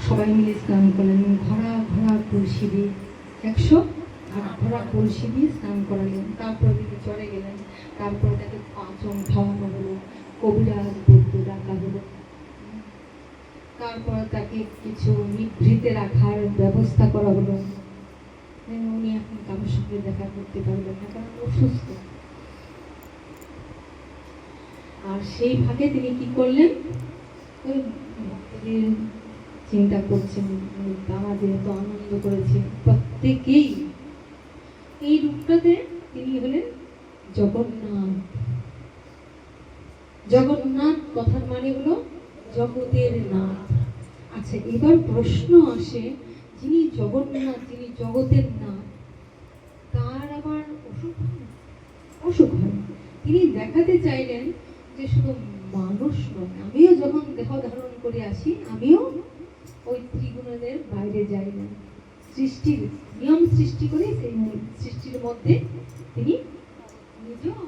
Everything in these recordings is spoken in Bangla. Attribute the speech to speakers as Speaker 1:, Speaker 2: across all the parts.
Speaker 1: সবাই মিলে স্নান করলেন, ঘোড়া ঘোড়া কলসি দিয়ে 108 ঘোড়া কলসি দিয়ে স্নান করালেন। তারপর তিনি চলে গেলেন। তারপরে তাকে পাঁচন খাওয়ানো হলো, কবিরাজ বৈদ্য ডাকা হলো। তারপর তাকে কিছু নিভৃতে রাখার ব্যবস্থা করা হলো। উনি এখন কারোর সঙ্গে দেখা করতে পারবেন না, কারণ অসুস্থ। আর সেই ভাগে তিনি কি করলেন, ওই ভক্তদের চিন্তা করছেন, আমাদের তো আনন্দ করেছে প্রত্যেকেই। এই রূপটাতে তিনি হলেন জগন্নাথ। জগন্নাথ কথার মানে হলো জগতের নাথ। আচ্ছা, এবার প্রশ্ন আসে, যিনি জগন্নাথ, যিনি জগতের নাথ, তার আবার অসুখ হয়? অসুখ হয়। তিনি দেখাতে চাইলেন যে শুধু মানুষ নয়, আমিও যখন দেহ ধারণ করে আসি, আমিও ওই ত্রিগুণের বাইরে যাই না। সৃষ্টির নিয়ম সৃষ্টি করে সেই সৃষ্টির মধ্যে তিনি নিজেও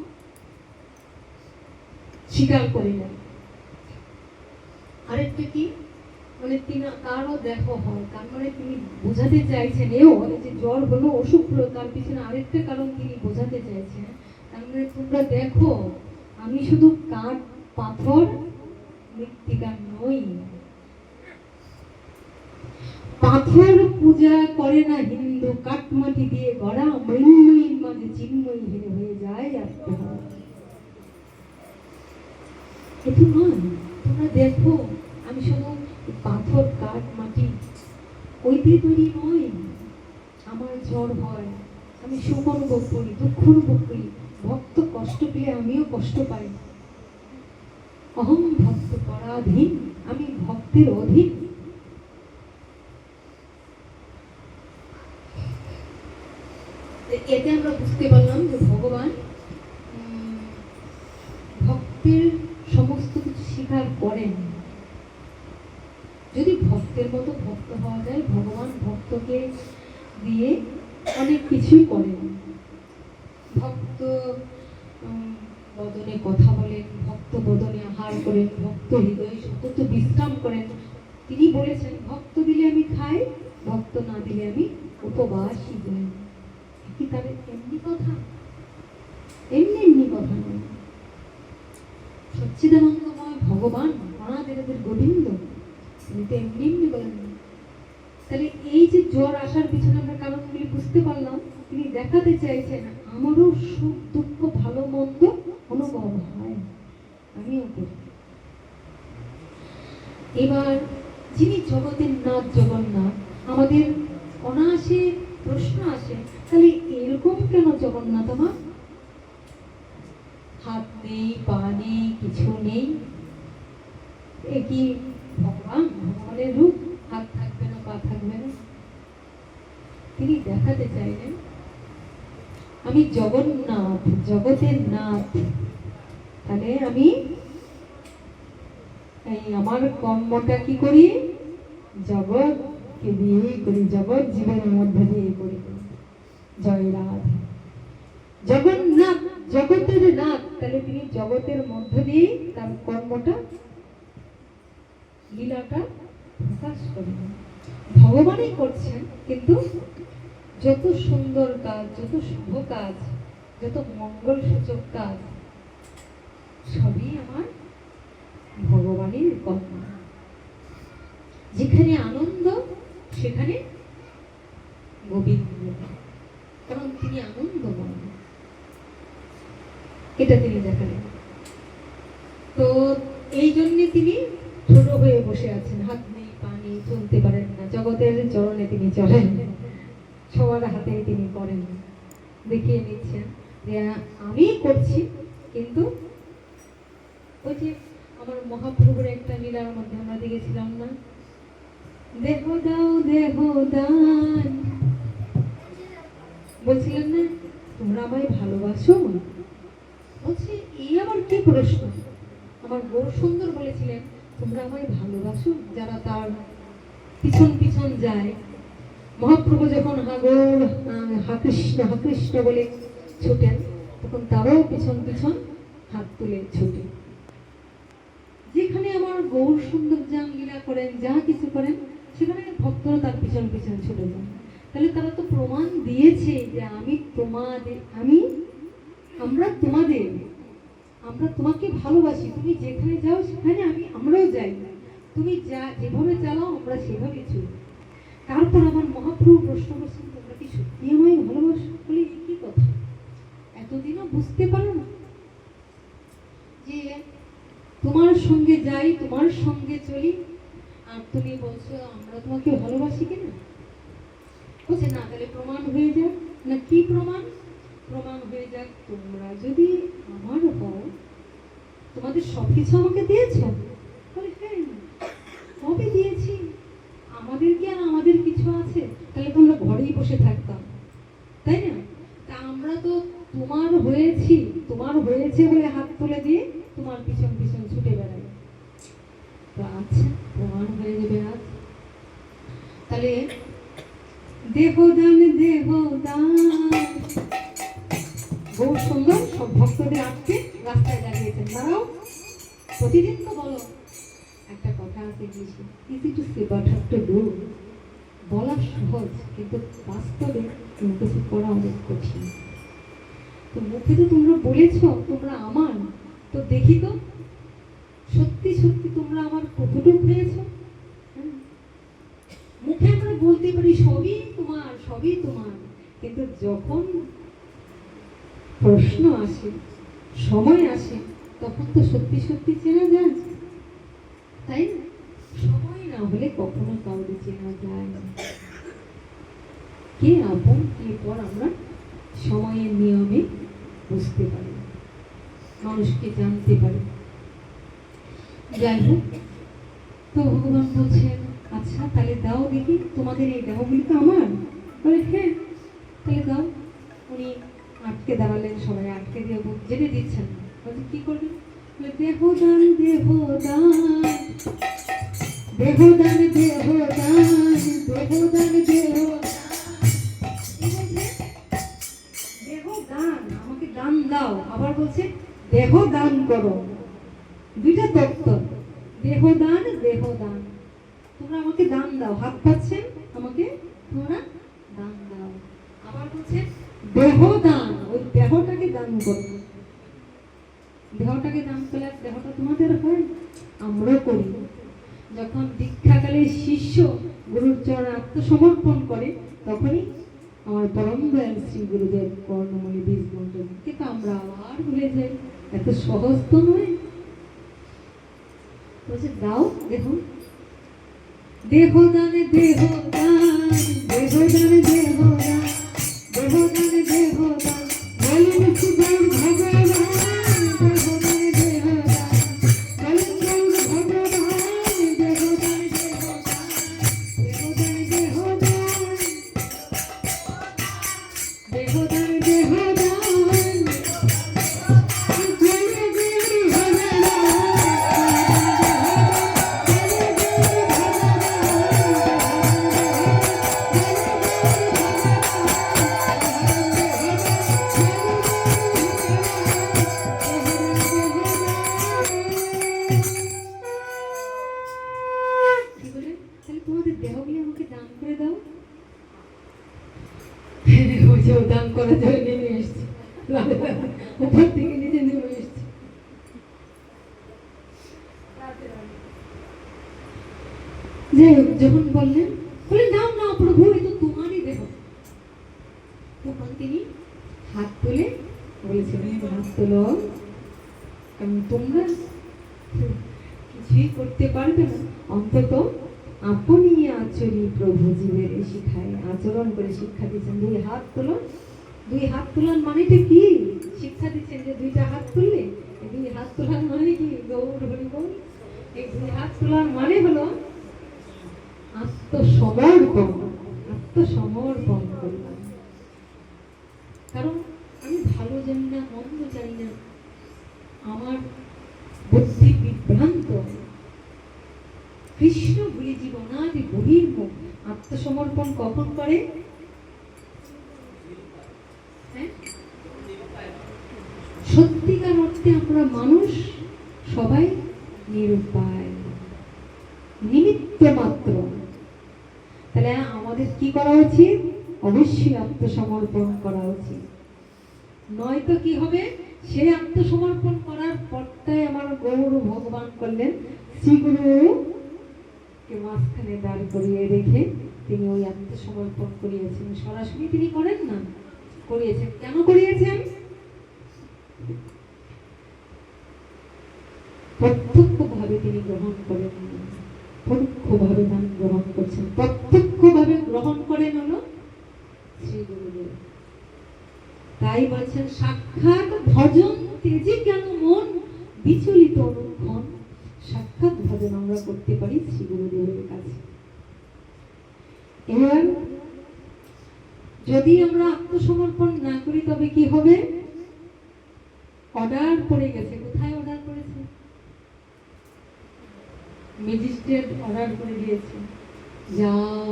Speaker 1: স্বীকার করে নেন। আরেকটা কি, মানে তারও দেহ হয়, তার মানে তিনি বোঝাতে চাইছেন এও যে জ্বর হলো, অসুখ হলো, তার পিছনে আরেকটা কারণ তিনি বোঝাতে চাইছেন। তার মানে তোমরা দেখো, আমি শুধু কাঠ পাথর মৃত্তিকা নই। পাথর পূজা করে না হিন্দু, কাঠমাটি দিয়ে গড়া মৃন্ময়ীর মাঝে চিন্ময়ী হয়ে যায় আত্মহারা। এটি নয়, তোমরা দেখো আমি শুধু পাথর কাঠ মাটি ওই দিয়ে তৈরি নয়। আমার জ্বর হয়, আমি সুখ অনুভব করি, দুঃখ অনুভব করি, ভক্ত কষ্ট পেলে আমিও কষ্ট পাই। অহং ভক্ত পরাধীন, আমি ভক্তের অধীন। এতে আমরা বুঝতে পারলাম যে ভগবান ভক্তের সমস্ত কিছু স্বীকার করেন। যদি ভক্তের মতো ভক্ত হওয়া যায়, ভগবান ভক্তকে দিয়ে অনেক কিছুই করেন। ভক্ত বদনে কথা বলেন, ভক্ত বদনে আহার করেন, ভক্ত হৃদয়ে সতত বিশ্রাম করেন। তিনি বলেছেন, ভক্ত দিলে আমি খাই, ভক্ত না দিলে আমি উপবাসই যাই। কি তাহলে এমনি কথা? এমনি কথা নয়। সচ্চিদানন্দময় ভগবান, আমাদের গোবিন্দ, তিনি তো এমনি বলেন না। তাহলে এই যে জ্বর আসার পিছনে আমরা কারণগুলি বুঝতে পারলাম। তিনি দেখাতে চাইছেন আমারও সুখ দুঃখ ভালো মন্দ অনুভব হয়, আমিও করি। এবার যিনি জগতের নাথ জগন্নাথ, আমাদের অনায়াসে প্রশ্ন আসে, তাহলে এরকম কেন জগন্নাথ আমার? হাত নেই, পা নেই, কিছু নেই, এ কি ভগবান? ভগবানের রূপ, হাত থাকবে না, পা থাকবে না। তিনি দেখাতে চাইলেন আমি জগন্নাথ, জগতের নাথ। তাহলে আমি এই আমার কর্মটা কি করি? জগৎকে দিয়েই করি, জগৎ জীবনের মধ্যে দিয়ে করি। জয় রাধা। জগন্নাথ জগতের নাথ, তাহলে তিনি জগতের মধ্য দিয়ে তার কর্মটা, লীলাটা প্রকাশ করেন। ভগবানই করছেন, কিন্তু যত সুন্দর কাজ, যত শুভ কাজ, যত মঙ্গল সূচক কাজ, সবই আমার ভগবানের কর্ম। যেখানে আনন্দ সেখানে গোবিন্দ, কারণ তিনি আনন্দময়। এটা তিনি দেখালেন। তো এই জন্য তিনি ছোট হয়ে বসে আছেন, হাত নেই, পা নেই, চলতে পারেন না, জগতের চরণে তিনি চলেন, সবার হাতে তিনি করেন, দেখিয়ে নিচ্ছেন যে আমি করছি। কিন্তু ওই যে আমার মহাপ্রভুর একটা লীলার মধ্যে আমরা দেখেছিলাম না, দেহ দাও দেহ দান, বলছিলেন না তোমরা আমায় ভালোবাসো? বলছি এই আবার কি প্রশ্ন? আমার গৌর সুন্দর বলেছিলেন তোমরা আমায় ভালোবাসো? যারা তার পিছন পিছন যায়, মহাপ্রভু যখন হাগর হা কৃষ্ণ বলে ছুটেন, তখন তারাও পিছন পিছন হাত তুলে ছুটে। যেখানে আমার গৌর সুন্দর যান লীলা করেন, যা কিছু করেন, সেখানে ভক্তরা তার পিছন পিছন ছুটে যায়। তাহলে তারা তো প্রমাণ দিয়েছে যে আমরা তোমাকে ভালোবাসি, তুমি যেখানে যাও সেখানে আমরাও যাই, তুমি যেভাবে চালাও আমরা সেভাবে চলি। তারপর আমার মহাপ্রভু প্রশ্ন করছেন, তোমরা কি সত্যি আমায় ভালোবাসো? বলি কি কথা, এতদিনও বুঝতে পারো না যে তোমার সঙ্গে যাই, তোমার সঙ্গে চলি, আর তুমি বলছো আমরা তোমাকে ভালোবাসি কিনা? বলছে না, তাহলে প্রমাণ হয়ে যাক। না, কি প্রমাণ? প্রমাণ হয়ে যাক, তোমরা যদি আমার হও, তোমাদের সবকিছু আমাকে দিয়েছ? বলে হ্যাঁ, কবে দিয়েছি, আমাদের কি আর আমাদের কিছু আছে? তাহলে তোমরা ঘরেই বসে থাকতাম, তাই না? তা আমরা তো তোমার হয়েছি, তোমার হয়েছে বলে হাত তুলে দিয়ে তোমার পিছন পিছন ছুটে বেড়াই। তো আচ্ছা, প্রমাণ হয়ে যাবে আজ। তাহলে দেহদান বহু সুন্দর সব ভক্তদের আজকে রাস্তায় দাঁড়িয়েছেন। তারাও প্রতিদিন তো বলো, একটা কথা আছে, easy to say but have to do. বলা সহজ, কিন্তু বাস্তবে কিছু করা অনেক কঠিন। তো মুখে তো তোমরা বলেছ তোমরা আমার, তো দেখি তো সত্যি সত্যি তোমরা আমার কতটুকু হয়েছ। মুখে আমরা বলতে পারি সবই তোমার, সবই তোমার, কিন্তু যখন প্রশ্ন আসে, সময় আসে, তখন তো সত্যি সত্যি চেনা যায়, তাই না? সময় না হলে কখনো কাউকে চেনা যায় না। কে আপন কে পর আমরা সময়ের নিয়মে বুঝতে পারি, মানুষকে জানতে পারি। যাই হোক, তো ভগবান বলছেন আচ্ছা তাহলে দাও দেখি, তোমাদের এই দেহগুলি তো আমার। বলে হ্যাঁ, তাহলে দাও। উনি আটকে দাঁড়ালেন, সবাই আটকে দিয়ে যেতে দিচ্ছেন না। বলছে কি করবেন? বলে দেহদান দেহদান দেহদান দেহদান দেহদান দেহদান, আমাকে দান দাও। আবার বলছে দেহ দান করো। দুইটা তত্ত্ব, দেহদান দেহদান। তোমরা আমাকে দান দাও, হাত পাচ্ছেন, আমাকে তোমরা দান দাও। আবার বলছে দেহদান, ওই দেহটাকে দান করো। দেহটাকে দান করলে দেহটা তোমাদের হয়, আমরা করি। যখন দীক্ষাকালে শিষ্য গুরুর চরণে আত্মসমর্পণ করে, তখনই আমার পরম দয়াল শ্রী গুরুদেব কর্ণমূলে বীজ মন্ত্র, কিন্তু আমরা আবার ভুলে যাই। এত সহজ তো নয়। বলছে দাও, দেখুন দেহদান দেহদান দেহদান দেহদান দেহদান দেহদান বলেন সুদূর ভগবান, দেহদান দেহদান বলেন সুদূর ভগবান, দেহদান দেহদান দেহদান দেহদান দেহদান দেহদান দান করার জন্য নেমে এসছে, উপর থেকে নিচে নেমে এসছে। যাই হোক, যখন বললেন নাও নাও প্রভু, এ তো তোমারই দেহ। তখন তিনি হাত তুলে বলেছিলেন হাত তোলো, কারণ তোমরা কিছুই করতে পারবে না, অন্তত আপনি আচরি প্রভু জীবের শিখায়, আচরণ করে শিক্ষা দিচ্ছেন। দুই হাত তোলো, দুই হাত তোলার মানেটা কি? শিক্ষা দিচ্ছেন যে দুইটা হাত তুললে, দুই হাত তোলার মানে কি? গৌর হরি বল। এই দুই হাত তোলার মানে হলো আত্মসমর্পণ, আত্মসমর্পণ করলাম। কারণ আমি ভালো জানি না, মন্দ জানি না, আমার বুদ্ধি বিভ্রান্ত, কৃষ্ণ ভুলি জীবনাদি বহির্মুখ। আত্মসমর্পণ কখন করে? সত্যিকার অর্থে আমরা মানুষ সবাই নিরুপায়, নিমিত্ত মাত্র। আমাদের কি করা উচিত? অবশ্যই আত্মসমর্পণ করা উচিত। নয়তো কি হবে, সে আত্মসমর্পণ করার পরটাই আমার গৌর ভগবান করলেন শ্রীগুরুকে মাঝখানে দাঁড় করিয়ে রেখে তিনি ওই আত্মসমর্পণ করিয়েছেন। সরাসরি তিনি করেন না, করিয়েছেন। কেন করিয়েছেন? প্রত্যক্ষভাবে তিনি গ্রহণ করেন, পরোক্ষভাবে দান গ্রহণ করছেন। প্রত্যক্ষভাবে গ্রহণ করেন হলো শ্রী গুরুদেব। তাই বলছেন সাক্ষাৎ ভজন তেজে কেন মন বিচলিত অনুক্ষণ। সাক্ষাৎ ভজন আমরা করতে পারি শ্রী গুরুদেবের কাছে। এবার যদি আমরা আত্মসমর্পণ না করি তবে কি হবে? অর্ডার পড়ে গেছে। কোথায় অর্ডার পড়েছে? ম্যাজিস্ট্রেট অর্ডার করে দিয়েছে, যাও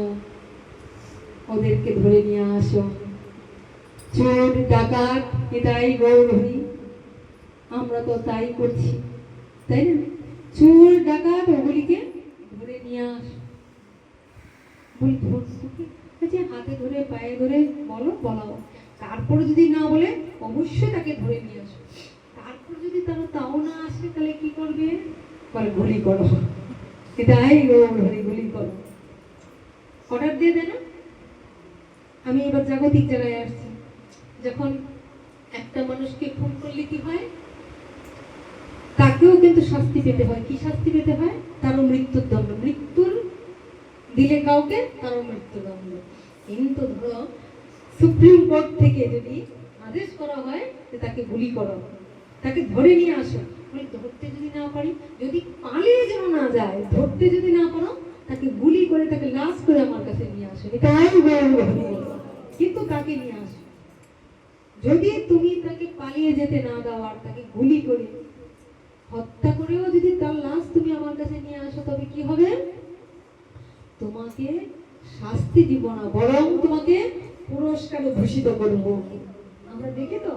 Speaker 1: ওদেরকে ধরে নিয়ে আসো। চোর ডাকাত এটাই গৌর হরি। আমরা তো তাই করছি, তাই না? চোর ডাকাত ওগুলিকে ধরে নিয়ে আস। বলি ধরতে হাতে ধরে পায়ে ধরে বলো, বলাও। তারপরে যদি না বলে অবশ্যই তাকে ধরে নিয়ে আসো। তারপর যদি তারা তাও না আসে তাহলে কি করবে? বলে গুলি করো। এটাই গৌর হরি, গুলি করো। অর্ডার দিয়ে দেয় না? আমি এবার জাগতিক জায়গায় আসছি। যখন একটা মানুষকে খুন করলে কি হয়? তাকেও কিন্তু শাস্তি পেতে হয়। কি শাস্তি পেতে হয়? তারও মৃত্যুর দণ্ড। মৃত্যুর দিলে কাউকে তারও মৃত্যুদণ্ড। কিন্তু ধরো সুপ্রিম কোর্ট থেকে যদি আদেশ করা হয় যে তাকে গুলি করো, তাকে ধরে নিয়ে আসো, ধরতে যদি না পারি, যদি পালিয়ে যেন না যায়, ধরতে যদি না পারো, তাকে গুলি করে তাকে লাশ করে আমার কাছে নিয়ে আসো। এটাই কিন্তু তাকে নিয়ে আসো। যদি তুমি তাকে পালিয়ে যেতে না দাও আর তাকে গুলি করে হত্যা করেও যদি তার লাশ তুমি আমার কাছে নিয়ে আসো, তবে কি হবে? তোমাকে শাস্তি দিব না, বরং তোমাকে পুরস্কারে ভূষিত করব। আমরা দেখি তো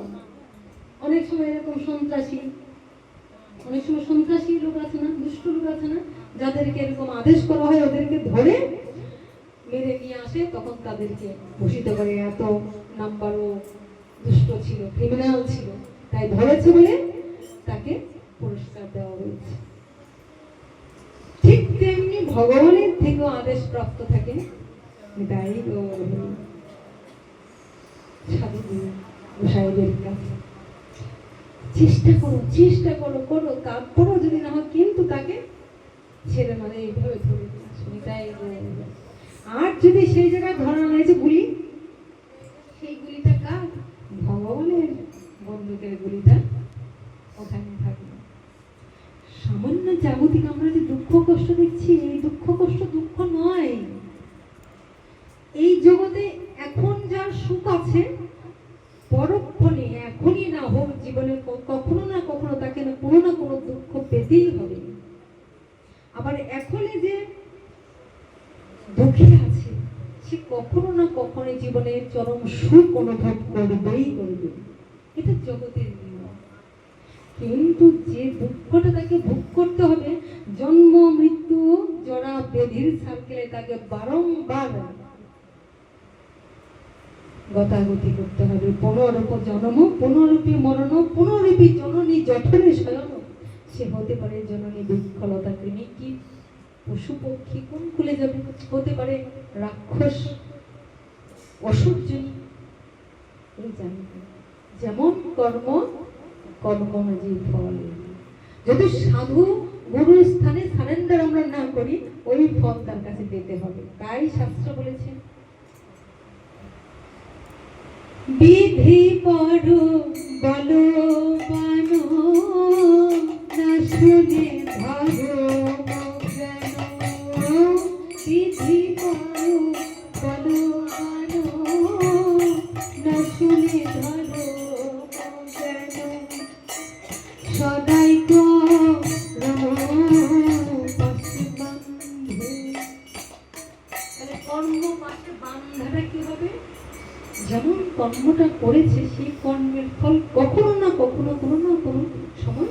Speaker 1: অনেক সময় এরকম সন্ত্রাসী, অনেক সময় সন্ত্রাসী লোক আছে না, দুষ্ট লোক আছে না, যাদেরকে এরকম আদেশ করা হয় ওদেরকে ধরে মেরে নিয়ে আসে, তখন তাদেরকে ভূষিত করে। এত নাম্বারও দুষ্ট ছিল, ক্রিমিনাল ছিল, তাই ধরেছে বলে তাকে পুরস্কার দেওয়া হয়েছে। ঠিক তেমনি ভগবানের থেকেও আদেশ প্রাপ্ত থাকে। তাই সাধুদের কাছে চেষ্টা করো, চেষ্টা করো, করো, তারপরও যদি না হয় কিন্তু তাকে ছেড়ে মানে এইভাবে ধরে আসলে। তাই আর যদি সেই জায়গায় ধরা হয়েছে গুলি, সেই গুলিটা কার? ভগবানের বন্দুকের গুলিটা ওখানে থাকবে। সামান্য জাগতিক আমরা যে দুঃখ কষ্ট দেখছি, এই দুঃখ কষ্ট দুঃখ নয়। এই জগতে এখন যার সুখ আছে, পরক্ষণে এখনই না হোক জীবনে কখনো না কখনো তাকে না কোনো না কোনো দুঃখ পেতেই হবে। আবার এখনে যে দুঃখে আছে, সে কখনো না কখনো জীবনে চরম সুখ অনুভব করবেই করবে। এটা জগতের নিয়ম। কিন্তু যে দুঃখটা তাকে ভোগ করতে হবে, জন্ম মৃত্যু জরা ব্যাধির সার্কেলে তাকে বারংবার গতাগতি করতে হবে। পুনরূপ জন্ম, পুনরূপী মরণ, পুনরূপী জননী জঠরে শয়ন। সে হতে পারে জননী বৃক্ষলতা কৃমি, কি পশু পক্ষী, কোন কুলে যাবে, হতে পারে রাক্ষস, অসুরজনী, জানি না। যেমন কর্ম কর্মজি ফল। যদি সাধু গুরুর স্থানে সারেন্ডার আমরা না করি, ওই ফল তার কাছে পেতে হবে। তাই শাস্ত্র বলেছে বিধি পড়ো বলবান, না শুনে ধরো জ্ঞান। বিধি পড়ো বলবান, না শুনে ধরো জ্ঞান। সদাই কর্ম পাশে বান্ধাটা কি হবে? যেমন কর্মটা করেছে সেই কর্মের ফল কখনো না কখনো কোনো না কোনো সময়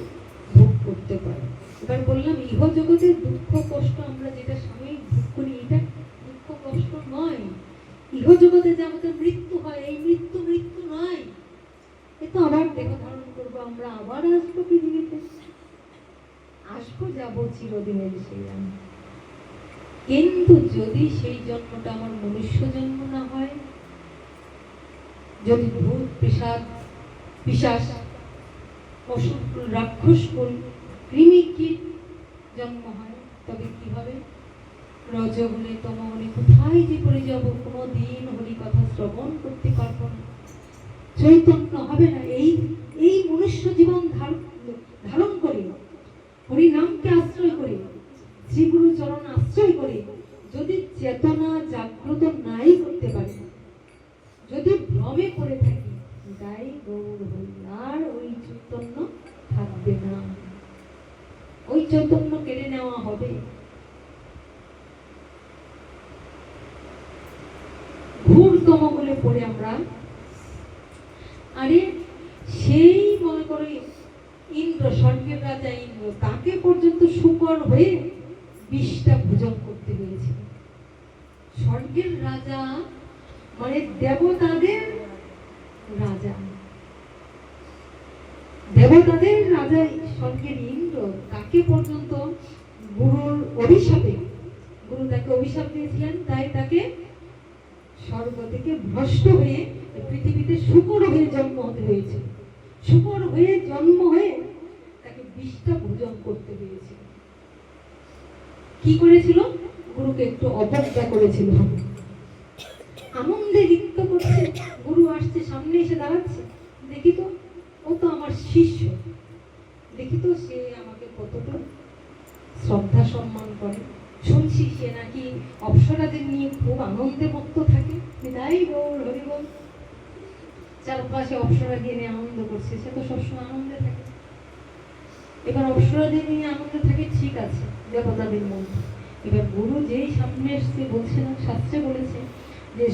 Speaker 1: ভোগ করতে পারে। এবার বললাম ইহ জগতের দুঃখ কষ্ট আমরা যেটা সাময়িক ভোগ করি, এটা দুঃখ কষ্ট নয়। ইহজগতে যে আমাদের মৃত্যু হয়, এই মৃত্যু মৃত্যু নয়, এ তো আবার দেহ ধারণ করবো, আমরা আবার আসবো পৃথিবীতে, আসবো যাবো চিরদিনের সেই আমি। কিন্তু যদি সেই জন্মটা আমার মনুষ্য জন্ম না হয়, যদি ভূত পিশাচ অসুর রাক্ষস কৃমি কীট জন্ম হয়, তবে কি হবে? রজগুণে তমগুণে কোথায় যে পড়ে যাবো, কোনোদিন হরি কথা শ্রবণ করতে পারবো না, চৈতন্য হবে না। এই মনুষ্য জীবন ধারণ করে, হরি নামকে আশ্রয় করে, শ্রীগুরু চরণ আশ্রয় করে যদি চেতনা জাগ্রত নাই করতে পারি, যদি ভ্রমে পড়ে থাকি, তাই গৌর হরি, আর ওই চৈতন্য থাকবে না, ওই চৈতন্য কেড়ে নেওয়া হবে। ঘোরতম বলে পড়ে আমরা, আরে সেই মনে করো ইন্দ্র, স্বর্গের রাজা ইন্দ্র, তাকে পর্যন্ত শুকর হয়ে বিষটা ভোজন করতে হয়েছিল। স্বর্গের রাজা মানে দেবতাদের রাজা, দেবতাদের রাজা স্বর্গের ইন্দ্র, তাকে পর্যন্ত গুরুর অভিশাপে, গুরু তাকে অভিশাপ দিয়েছিলেন, তাই তাকে স্বর্গ থেকে ভ্রষ্ট হয়ে পৃথিবীতে শুকর হয়ে জন্ম হতে হয়েছে। শুকর হয়ে জন্ম হয়ে তাকে বিষটা ভোজন করতে হয়েছিল। কি করেছিল? গুরুকে একটু অবজ্ঞা করেছিল। আনন্দে রিক্ত করছে, গুরু আসছে, সামনে এসে দাঁড়াচ্ছে, দেখি তো ও তো আমার শিষ্য, দেখি তো সে আমাকে কতটা শ্রদ্ধা সম্মান করে, শুনছি সে নাকি অপ্সরাদের নিয়ে খুব আনন্দে মত্ত থাকে, তাই গৌর হরি বল, চারপাশে অপ্সরা দিয়ে নিয়ে আনন্দ করছে, সে তো সবসময় আনন্দে থাকে। এবার অপ্সরাদের নিয়ে আনন্দে থাকে, ঠিক আছে, দেবতাদের মধ্যে। এবার গুরু যেই সামনে এসছে, বলছে না, শাস্ত্রে বলেছে যে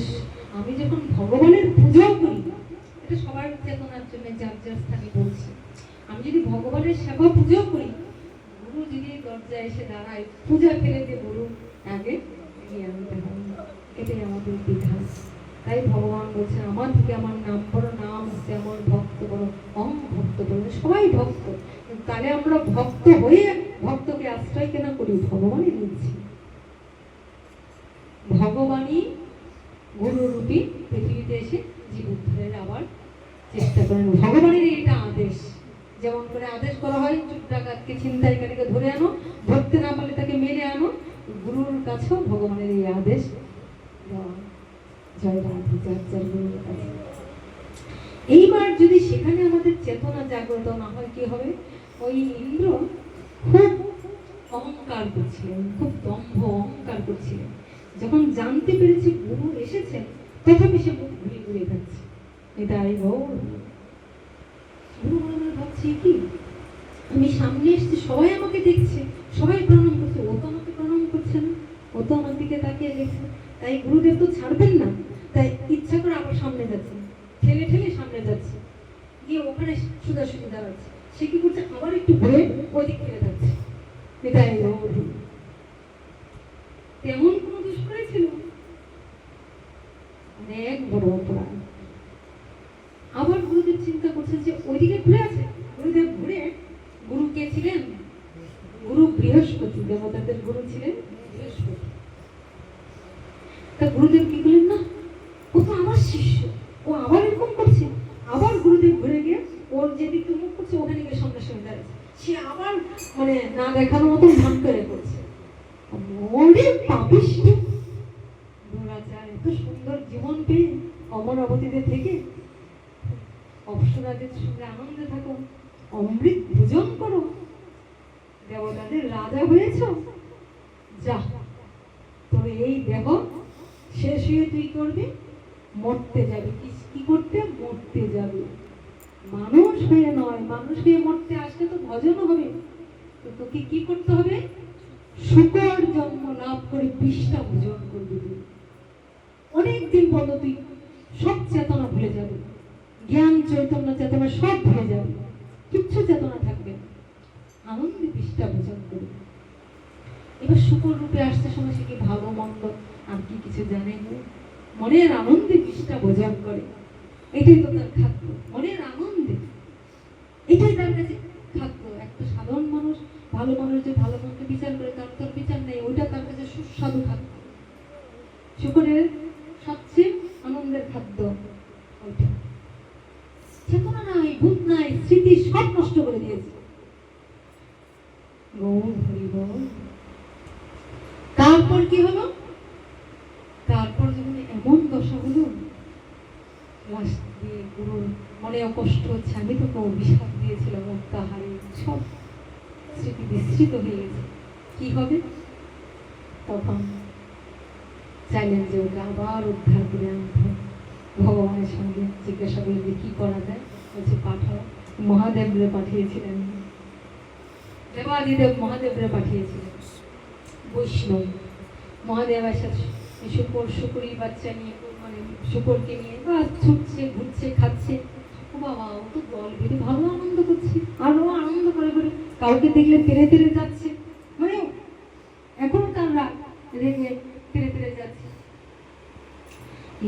Speaker 1: আমি যখন ভগবানের পূজা করি, এটা সবার চেতনার জন্য যার যার স্থানে বলছি, আমি যদি ভগবানের সেবা পূজা করি, গুরু যদি দরজায় এসে দাঁড়ায়, পূজা ফেলে দিয়ে গুরু আগে এগিয়ে আনতে হবে, এটাই আমাদের বিধান। তাই ভগবান বলছে, আমার থেকে আমার নাম বড়, নাম হচ্ছে আমার ভক্ত বড়, অহং ভক্ত বড়, সবাই ভক্ত। তাহলে আমরা ভক্ত হয়ে ভক্তকে আশ্রয় কেন করি? ভগবানই দিচ্ছি, ভগবানই গুরুরূপী পৃথিবীতে এসে জীব উদ্ধারের আবার চেষ্টা করেন। ভগবানের এটা আদেশ, যেমন করে আদেশ করা হয় চোর ডাকাতকে, ছিনতাইকারীকে ধরে আনো, ধরতে না পারলে তাকে মেরে আনো, গুরুর কাছেও ভগবানের এই আদেশ দেওয়া। জয় রাধে, যার যার গুরুর কাছে। এইবার যদি সেখানে আমাদের চেতনা জাগ্রত না হয়, কি হবে? ওই ইন্দ্র খুব অহংকার করছিলেন, খুব দম্ভ অহংকার করছিলেন। যখন জানতে পেরেছে গুরু এসেছেন, তথাপি সে মুখ ঘুরে ঘুরে যাচ্ছে, এটাই গৌর। গুরু মনে ভাবছি, কি আমি সামনে এসেছি, সবাই আমাকে দেখছে, সবাই প্রণাম করছে, ও তো আমাকে প্রণাম করছে না, ও তো আমার দিকে তাকিয়ে দেখছে। তাই গুরুদেব তো ছাড়বেন না, তাই ইচ্ছা করে আবার সামনে যাচ্ছে, ঠেলে ঠেলে সামনে যাচ্ছে, গিয়ে ওখানে সোজাসুজি দাঁড়াচ্ছে। সে কি করছে? আবার একটু ঘুরে ওই দিক ফিরে যাচ্ছে, এটাই গৌর। তেমন কোন দোষ করেছিল? অনেক বড় অপরাধ। আবার গুরুদেব চিন্তা করছে যে ওইদিকে ঘুরে আছে, গুরুদেব ঘুরে, গুরু কে ছিলেন? গুরু বৃহস্পতি, দেবতাদের গুরু ছিলেন বৃহস্পতি। তা গুরুদেব কি করলেন, না ও তো আমার শিষ্য, ও আবার এরকম করছে। আবার গুরুদেব ঘুরে গিয়ে ওর যেদিকে মুখ করছে ওখানে গিয়ে সঙ্গে সঙ্গে দাঁড়াচ্ছে, সে আবার মানে না দেখানোর মতো ভান করে করছে। এত সুন্দর জীবন পেয়ে অমরাবতীতে থেকে অপ্সরাদের সঙ্গে আনন্দে থাকো, অমৃত ভোজন করো, দেবতাদের রাজা হয়েছ, যা তবে এই দেহ শেষ হয়ে তুই করবি, মরতে যাবে। কি করতে? মরতে যাবে, মানুষ হয়ে নয়। মানুষ হয়ে মরতে আসলে তো ভজন হবে, তো তোকে কি করতে হবে? শুকর জন্ম লাভ করে বিষটা ভোজন করবি। অনেকদিন পর্যন্ত তুই সব চেতনা ভুলে যাবে, জ্ঞান চৈতন্য চেতনা সব ভুলে যাবে, কিচ্ছু চেতনা থাকবে, আনন্দে বিষটা ভোজন করবে। এবার শুকর রূপে আসতে সময় সে কি ভালো মন্দ আর কি কিছু জানে না, মনের আনন্দে বিষটা ভোজন করে। এটাই তো তার খাদ্য, মনের আনন্দে। এটাই তার কাছে খাদ্য। একটা সাধারণ মানুষ, ভালো মানুষ যে ভালো মন্দ বিচার করে, তার তোর বিচার নেই, ওইটা তার কাছে সুস্বাদু খাদ্য। শুকরের সবচেয়ে আনন্দের খাদ্য ওইটা। চেতনা নাই, ভূত নাই, স্মৃতি সব নষ্ট করে দিয়েছে। গৌর হরি বল। তারপর কি হলো? তারপর যখন এমন দশা হলো, লাস্ট দিয়ে গুরুর মনেও কষ্ট হচ্ছে, আমি তোকে অভিশাপ দিয়েছিলাম, তাহারে সব স্মৃতি বিস্মৃত হয়ে গেছে, কি হবে? তখন চাইলেন যে ওকে আবার উদ্ধার করে আনতে হবে। ভগবানের সঙ্গে জিজ্ঞাসা করে যে কি করা যায়, বলছে পাঠাও। মহাদেবরে পাঠিয়েছিলেন, দেবাদিদেব মহাদেবরে পাঠিয়েছিলেন। বৈষ্ণব মহাদেব এসে শুকর শুকুরির বাচ্চা নিয়ে, মানে শুকরকে নিয়ে বা ছুটছে, ঘুরছে, খাচ্ছে। ও বাবা, ও তো দল বেঁধে ভালো আনন্দ করছে, আরো আনন্দ করে করে কাউকে দেখলে তেরে তেরে যাচ্ছে, মানে এখনো তার রাগ রেগে তেরে তেরে যাচ্ছে।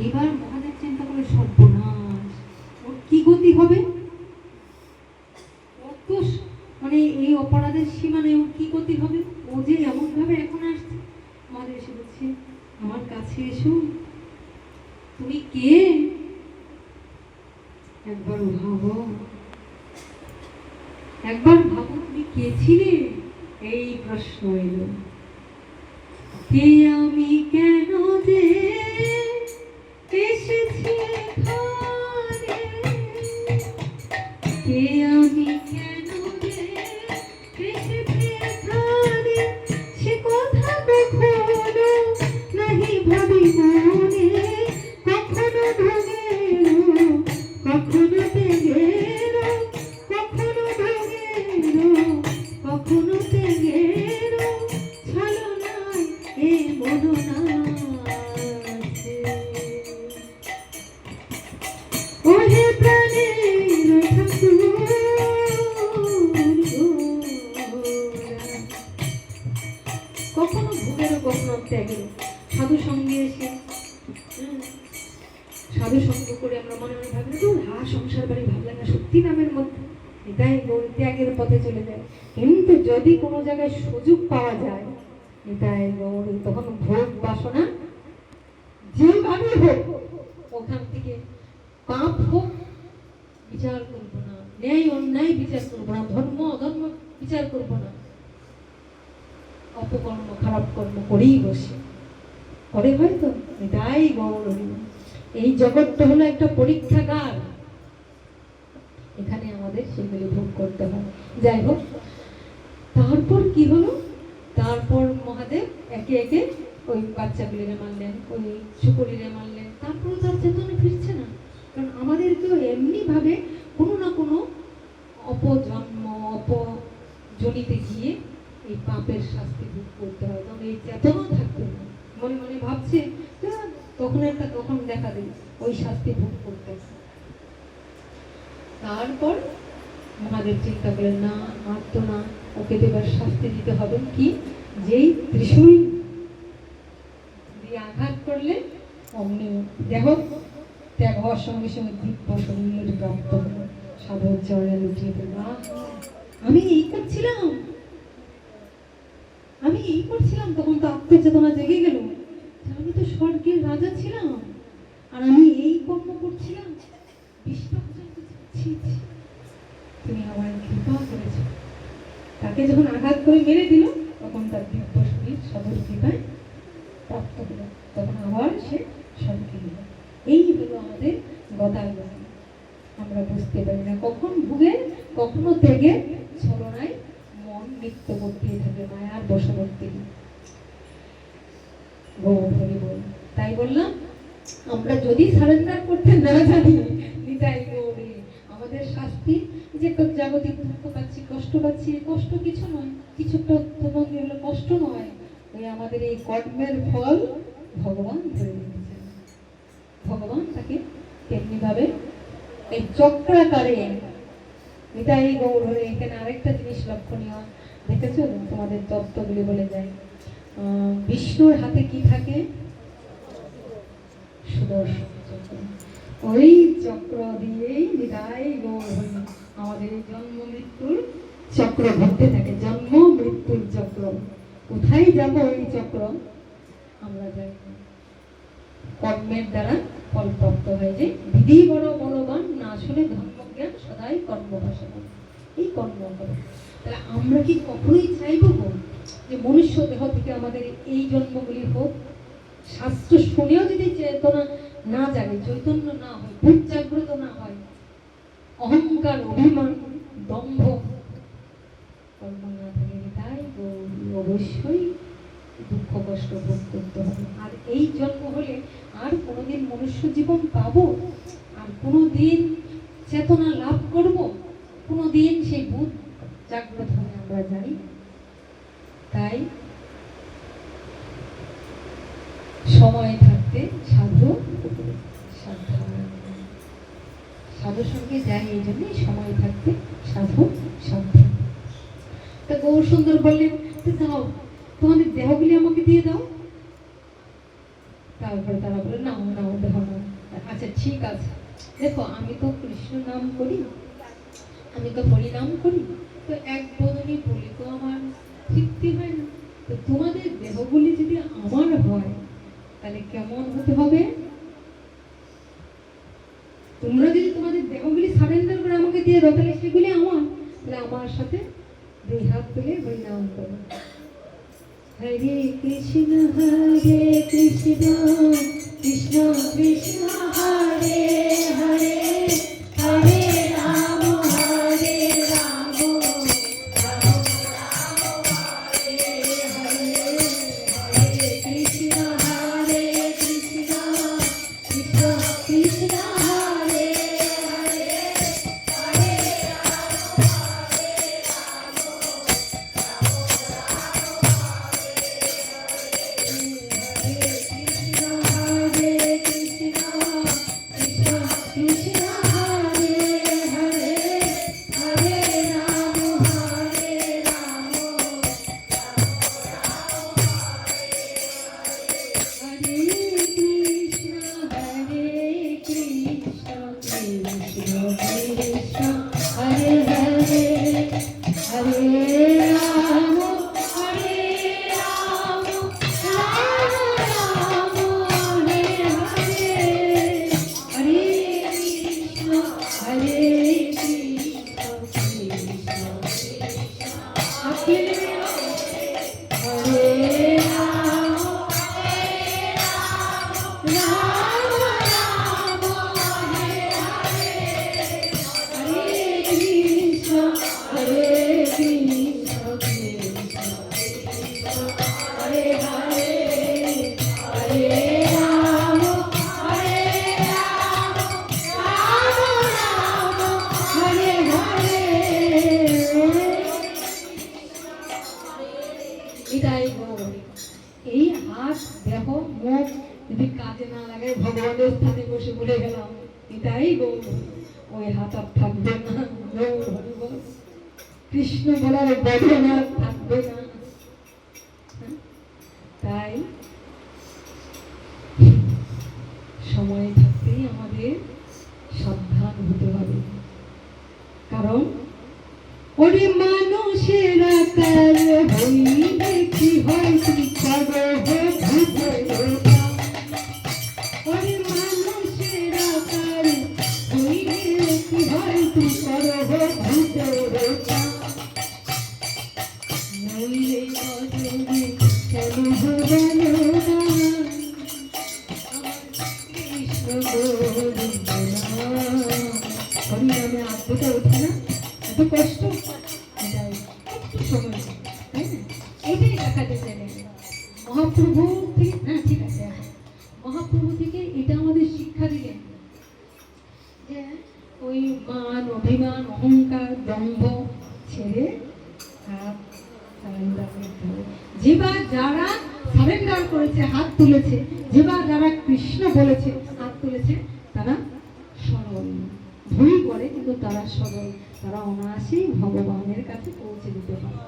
Speaker 1: এবার মহাদেব চিন্তা করে, সর্বনাশ, ওর কি গতি হবে? কত মানে এই অপরাধের সীমা নেই, ওর কি গতি হবে? ও যে এমন ভাবে এখন আসছে। মহাদেব এসে বলছে, আমার কাছে এসো, তুমি কে? একবার ভাবো, একবার ভাবো, তুমি কে ছিলে? এই প্রশ্ন এলো, কে আমি, কেন যে এসেছি এখানে? কে আমি, কেন যে এসেছি এখানে? সে কথা কখনো নাহি ভাবি মনে, কখনো ঢোগেরো, কখনো তেগেরো, কখনো ঢোগেরো, কখনো তেগেরো, ছলনায় এ মননাছে। ওহে প্রাণের ঠাকুর গোরা, কখনো ভোগেরও, কখনো ত্যাগেরও। সাধু সঙ্গে এসে সাধু সঙ্গ করে আমরা মনে মনে ভাবি, তো সংসার বাড়ি ভাবলাম না, সত্যি নামের মধ্যে এটাই গৌর, ত্যাগের পথে চলে যায়। কিন্তু যদি কোনো জায়গায় সুযোগ পাওয়া যায়, এটাই গৌর, তখন ভোগ বাসনা যেভাবে হোক ওখান থেকে পাপ হোক বিচার করবো না, ন্যায় অন্যায় বিচার করবো না, ধর্ম অধর্ম বিচার করবো না, অপকর্ম খারাপ কর্ম করেই বসে করে, হয়তো এটাই গৌর। এই জগৎটা হলো একটা পরীক্ষাগার, এখানে আমাদের সেগুলি ভোগ করতে হয়। যাই হোক, তারপর কি হলো? তারপর মহাদেব একে একে ওই বাচ্চাগুলিরে মারলেন, ওই শুকুরিরে মারলেন। তারপরে তার চেতনা ফিরছে না, কারণ আমাদেরকেও এমনি ভাবে কোনো না কোনো অপজন্ম, অপজনিতে গিয়ে এই পাপের শাস্তি ভোগ করতে হয়। তবে এই চেতনাও থাকবে না, মনে মনে ভাবছে তখন একটা তখন দেখা দেবে, ওই শাস্তি ভোগ করতে। তারপর মহাদেব চিন্তা করলেন, না মারতো না, ওকে দেবার শাস্তি দিতে হবে। কি? যেই ত্রিশূল দিয়ে আঘাত করলে অমনি দেহ ত্যাগ হওয়ার সঙ্গে সঙ্গে দিব্য শরীরের প্রাপ্ত হলো, সাধুর চরণে লুটিয়ে পড়ল। আমি এই করছিলাম, আমি এই করছিলাম, তখন তো আত্মচেতনা জেগে গেল, আমি তো স্বর্গের রাজা ছিলাম, আর আমি এই কর্ম করছিলাম। তুমি আমার কৃপা করেছ। তাকে যখন আঘাত করে মেরে দিল, তখন তার দিব্য শরীর সাধুর কৃপায় প্রাপ্ত হল, তখন আবার সে স্বর্গে গেল। এই হলো আমাদের গদার জ্ঞান। আমরা বুঝতে পারি না, কখন ভুগে, কখনো ত্যাগে, ছলনায় মন নিত্য করতেই থাকে, মায়ার বশবর্তী। গৌর হরি বল। তাই বললাম, আমরা যদি সারেন্ডার করতে না জানি, নিতাই গৌরে, আমাদের শাস্তি যে জাগতিক দুঃখ পাচ্ছি, কষ্ট পাচ্ছি, কষ্ট কিছু নয়, কিছু তদন্তে হলো কষ্ট নয়, ওই আমাদের এই কর্মের ফল ভগবান ধরে নিয়েছেন। ভগবান তাকে তেমনি ভাবে এই চক্রাকারে, নিতাই গৌর হরে। এখানে আরেকটা জিনিস লক্ষণীয় দেখেছো, তোমাদের তত্ত্বগুলি বলে যায়, বিষ্ণুর হাতে কি থাকে? সুদর্শন চক্র। ওই চক্র দিয়েই বিদায় আমাদের এই জন্ম মৃত্যুর চক্র ঘটতে থাকে, জন্ম মৃত্যুর চক্র। কোথায় যাব এই চক্র আমরা জানি না। কর্মের দ্বারা ফল প্রাপ্ত হয়, যে বিধি বড় বলবান, না আসলে ধর্মজ্ঞান সদাই কর্মভাষণ। এই কর্ম করে তাহলে আমরা কি কখনোই চাইব যে মনুষ্য দেহ থেকে আমাদের এই জন্মগুলি হোক? শাস্ত্র শুনেও যদি চেতনা না জাগে, চৈতন্য না হয়, বুধ জাগ্রত না হয়, অহংকার, অভিমান, দম্ভ কর্ম না থাকে, তাই অবশ্যই দুঃখ কষ্ট ভোগ করতে হবে। আর এই জন্ম হলে আর কোনোদিন মনুষ্য জীবন পাবো? আর কোনোদিন চেতনা লাভ করব? কোনোদিন সেই বুধ জাগ্রত হবে আমরা জানি। তাই সময় থাকতে সাধু সাবধান, সাধুর সঙ্গে যাই, এই জন্যই সময় থাকতে সাধু সাবধান। তা গৌর সুন্দর বললেন, দাও তোমাদের দেহগুলি আমাকে দিয়ে দাও। তারপরে তারা বলে, নাও নাও, দেহ নাও। আচ্ছা ঠিক আছে, দেখো আমি তো কৃষ্ণ নাম করি, আমি তো হরিনাম করি, তো এক বদনী বলি তো আমার তৃপ্তি হয় না। তো তোমাদের দেহগুলি যদি আমার হয় তাহলে কেমন হতে হবে? তোমরা যদি তোমাদের দেহগুলি সারেন্ডার করে আমাকে দিয়ে দাও, তাহলে সেগুলি আমার, তাহলে আমার সাথে দুই হাত তুলে হরিনাম করো। হরে কৃষ্ণ কৃষ্ণ কৃষ্ণ হরে হরে, হরে রাম হরে রাম, রাম রাম হরে হরে, হরে কৃষ্ণ কৃষ্ণ কৃষ্ণ হরে হরে, হরে রাম হরে রাম, এই হাত দেহ মুখ যদি কাজে না লাগে, ভগবানের স্থানে বসে বলে গেলাম এটাই গৌর, ওই হাত আর থাকবে না। গৌর কৃষ্ণ বলার বেদনা থাকবে না। তাই সময় থাকতেই আমাদের সাবধান হতে হবে, কারণ ওরে মানুষের আকার হইলে কি হয়, তুই করো ওরে মানুষের আকার হইলে কি হয়, তুই করো ভূতের নইলে অজনে কেন ভুবন কৃষ্ণ গোবিন্দ হরিনামে আত্মটা ওঠে না, এত কষ্ট, একটু সময়, তাই না? এটাই দেখাতে চাইলেন মহাপ্রভু থেকে। হ্যাঁ ঠিক আছে, মহাপ্রভু থেকে এটা আমাদের শিক্ষা দিলেন যে ওই মান, অভিমান, অহংকার, দম্ভ ছেড়ে হাত সারেন্ডার করতে হবে। যেবার যারা সারেন্ডার করেছে, হাত তুলেছে, যেবার যারা কৃষ্ণ বলেছে হাত তুলেছে, তারা সরল, ভুল করে কিন্তু তারা সরল, তারা অনায়াসেই ভগবানের কাছে পৌঁছে দিতে পারে।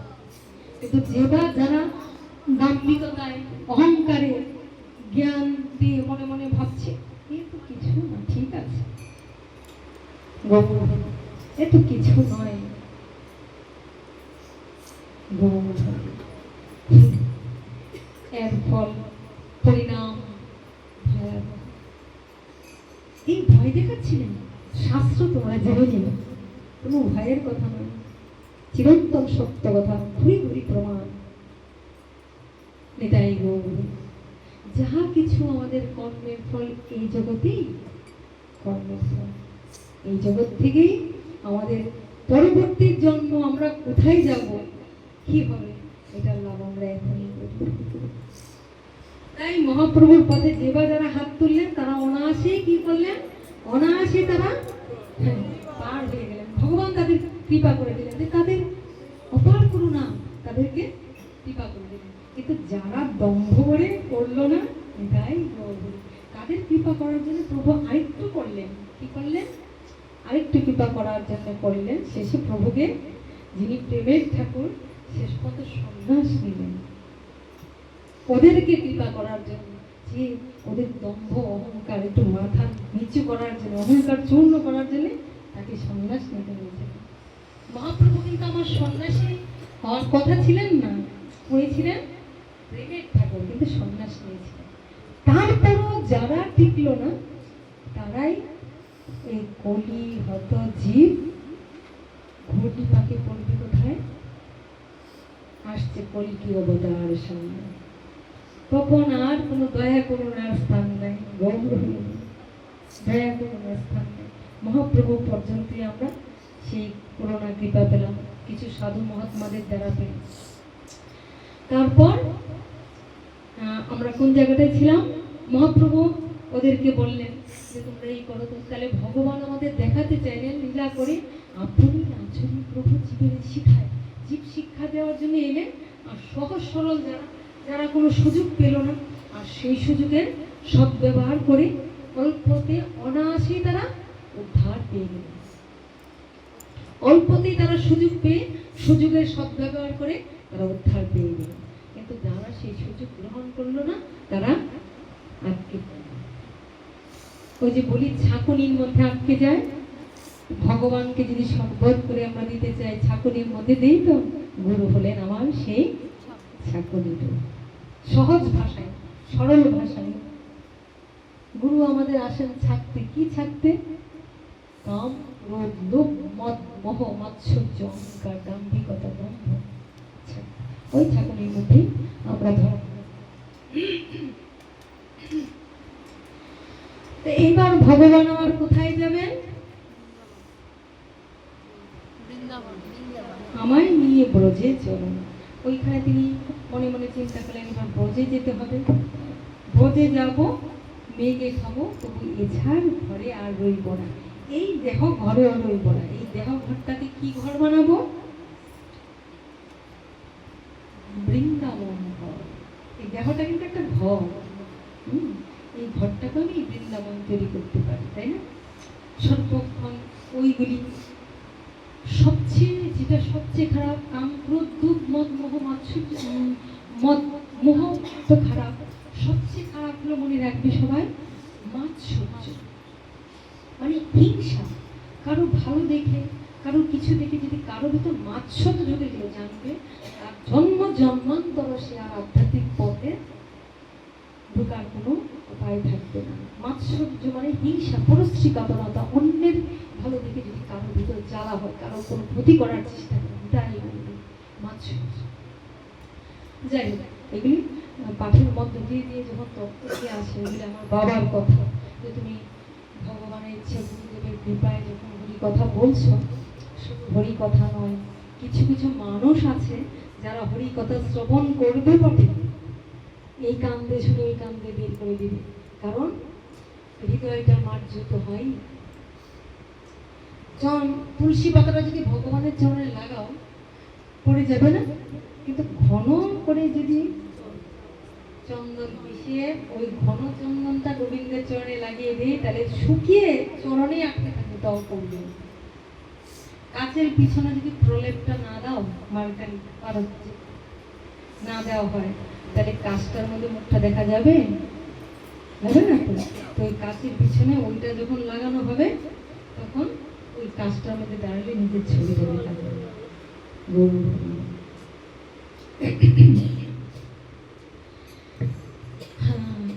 Speaker 1: কিন্তু যেবার যারা দাম্ভিকতায়, অহংকারে, জ্ঞান দিয়ে মনে মনে ভাবছে গোবর্ধন এ তো কিছু নয়, গোবর্ধন এর ফল পরিণাম ভয়াবহ। এই ভয় দেখাচ্ছিলেন শাস্ত্র তোমরা জেনে নিবে, কোনো ভয়ের কথা নয়, চিরন্তন সত্য কথা, ঘুরি ঘুরি প্রমাণ। এটাই গৌর, যাহা কিছু আমাদের কর্মের ফল এই জগতেই, কর্মের ফল এই জগৎ থেকেই আমাদের পরবর্তী জন্ম আমরা কোথায় যাব, কি হবে, এটার লাভ আমরা এখনই করি। তাই মহাপ্রভুর পথে যেবা যারা হাত তুললেন তারা অনায়াসে কি করলেন, অনায়াসে তারা পার হয়ে গেলেন। ভগবান তাদের কৃপা করে দিলেন, তাদের অপার করুণা তাদেরকে কৃপা করে দিলেন। কিন্তু যারা দম্ভ করে করলো না, এটাই তাদের কৃপা করার জন্য প্রভু আরেকটু করলেন, কি করলেন, আরেকটু কৃপা করার জন্য করলেন। শেষে প্রভুকে, যিনি প্রেমের ঠাকুর, শেষ পর্যন্ত সন্ন্যাস নিলেন ওদেরকে কৃপা করার জন্য, যে ওদের দম্ভ অহংকার একটু মাথা নিচু করার জন্য, অহংকার চূর্ণ করার জন্য তাকে সন্ন্যাস নিতে হয়েছে। মহাপ্রভু কিন্তু আমার সন্ন্যাসী হওয়ার কথা ছিলেন না, হয়েছিলেন প্রেমের ঠাকুর, কিন্তু সন্ন্যাস নিয়েছিলেন। তারপরও যারা টিকলো না তারাই এই কলি হত জীব ঘটি পাকে পড়বে কোথায়, আসছে কলিকি অবতার সামনে, তখন আর কোনো দয়া করুণার স্থান নাই, গৌর দয়া করুণার স্থান নেই। মহাপ্রভু পর্যন্ত আমরা সেই করুণা কৃপা পেলাম, কিছু সাধু মহাত্মাদের দ্বারা পেলাম। তারপর আমরা কোন জায়গাটায় ছিলাম, মহাপ্রভু ওদেরকে বললেন যে তোমরা এই করো। তাহলে ভগবান আমাদের দেখাতে চাইলেন লীলা করে, আপনি আচরণ প্রভু জীবের শিখায়, জীব শিক্ষা দেওয়ার জন্য এলেন। আর সহজ সরল যারা যারা কোনো সুযোগ পেল না, আর সেই সুযোগের সদ্ব্যবহার করে অল্পতে অনায়াসেই তারা উদ্ধার পেয়ে গেল। অল্পতেই তারা সুযোগ পেয়ে সুযোগের সদ্ব্যবহার করে তারা উদ্ধার পেয়ে গেল। কিন্তু যারা সেই সুযোগ গ্রহণ করলো না তারা আটকে, ওই যে বলি ছাঁকুনির মধ্যে আটকে যায়। ভগবানকে যদি সম্বোধ করে আমরা দিতে চাই, ছাঁকুনির মধ্যে দেই তো, গুরু হলেন আমার সেই ছাঁকুনিটা। সহজ ভাষায়, সরল ভাষায় গুরু আমাদের আসেন ছাকতে। কি ছাকতে? কাম, ক্রোধ, লোভ, মদ, মোহ, মাৎসর্য, অহংকার, দাম্ভিকতা, দম্ভ। ওই ছাঁকুনির মধ্যেই আমরা ধরা। এইবার ভগবান আমার কোথায় যাবেন? আমায় নিয়ে ব্রজে চলুন। ওইখানে তিনি মনে মনে চিন্তা করলেন এবার ব্রজে যেতে হবে, ব্রজে যাব, মেঘে খাবো, তবু এছাড় ঘরে আর রইব না। এই দেহ ঘরে আর রইব না, এই দেহ ঘরটাকে কি ঘর বানাবো? বৃন্দাবন ঘর। এই দেহটা কিন্তু একটা ঘর, এই ঘরটাকে আমি বৃন্দাবন তৈরি করতে পারি, তাই না? সর্বক্ষণ ওইগুলি সবচেয়ে, যেটা সবচেয়ে খারাপ, কাম, ক্রোধ, দুধ, মদ, মোহ, মাৎসর্য, মদ, মোহ তো খারাপ, সবচেয়ে খারাপ হলো, মনে রাখবে সবাই, মাৎসর্য, মানে হিংসা। কারো ভালো দেখে, কারো কিছু দেখে যদি কারো ভিতর মাৎসর্য ঢুকে গেলে, জানবে তার জন্ম জন্মান্তর সে আর আধ্যাত্মিক পথে ঢোকার কোনো উপায় থাকবে না। মাৎসর্য মানে হিংসা, পরশ্রীকাতরতা, অন্যের ভালো দেখে যদি কারোর ভিতর জ্বালা হয়, কারো কোনো ক্ষতি করার চেষ্টা করে, এটাই মাৎসর্য। যাই হোক, এগুলি পাঠের মধ্য দিয়ে দিয়ে যখন তত্ত্বকে আসে, এগুলি আমার বাবার কথা, যে তুমি ভগবানের ইচ্ছে, গুরুদেবের কৃপায় যখন হরি কথা বলছো, শুধু হরি কথা নয়, কিছু কিছু মানুষ আছে যারা হরি কথা শ্রবণ করবে বটে, এই কান্দে শুনে এই কান্দে বের করে দিবে, কারণ হৃদয়টা মার্জিত হয়। তুলসী পাতাটা যদি ভগবানের চরণে লাগাও, পড়ে যাবে না? কিন্তু ঘন করে যদি চন্দন মিশিয়ে ওই ঘন চন্দনটা গোবিন্দের চরণে লাগিয়ে দিই, তাহলে শুকিয়ে চরণে আটকে থাকে, তাও পড়বে। কাচের পিছনে যদি প্রলেপটা না দাও, মার্কারি না দেওয়া হয়, তাহলে কাজটার মধ্যে মুখটা দেখা যাবে? যাবে না তো। তো ওই কাচের পিছনে ওইটা যখন লাগানো হবে, তখন ওই ওই কাজটার মধ্যে দাঁড়ালে নিজের ছবিটা দেখা যায়। গরু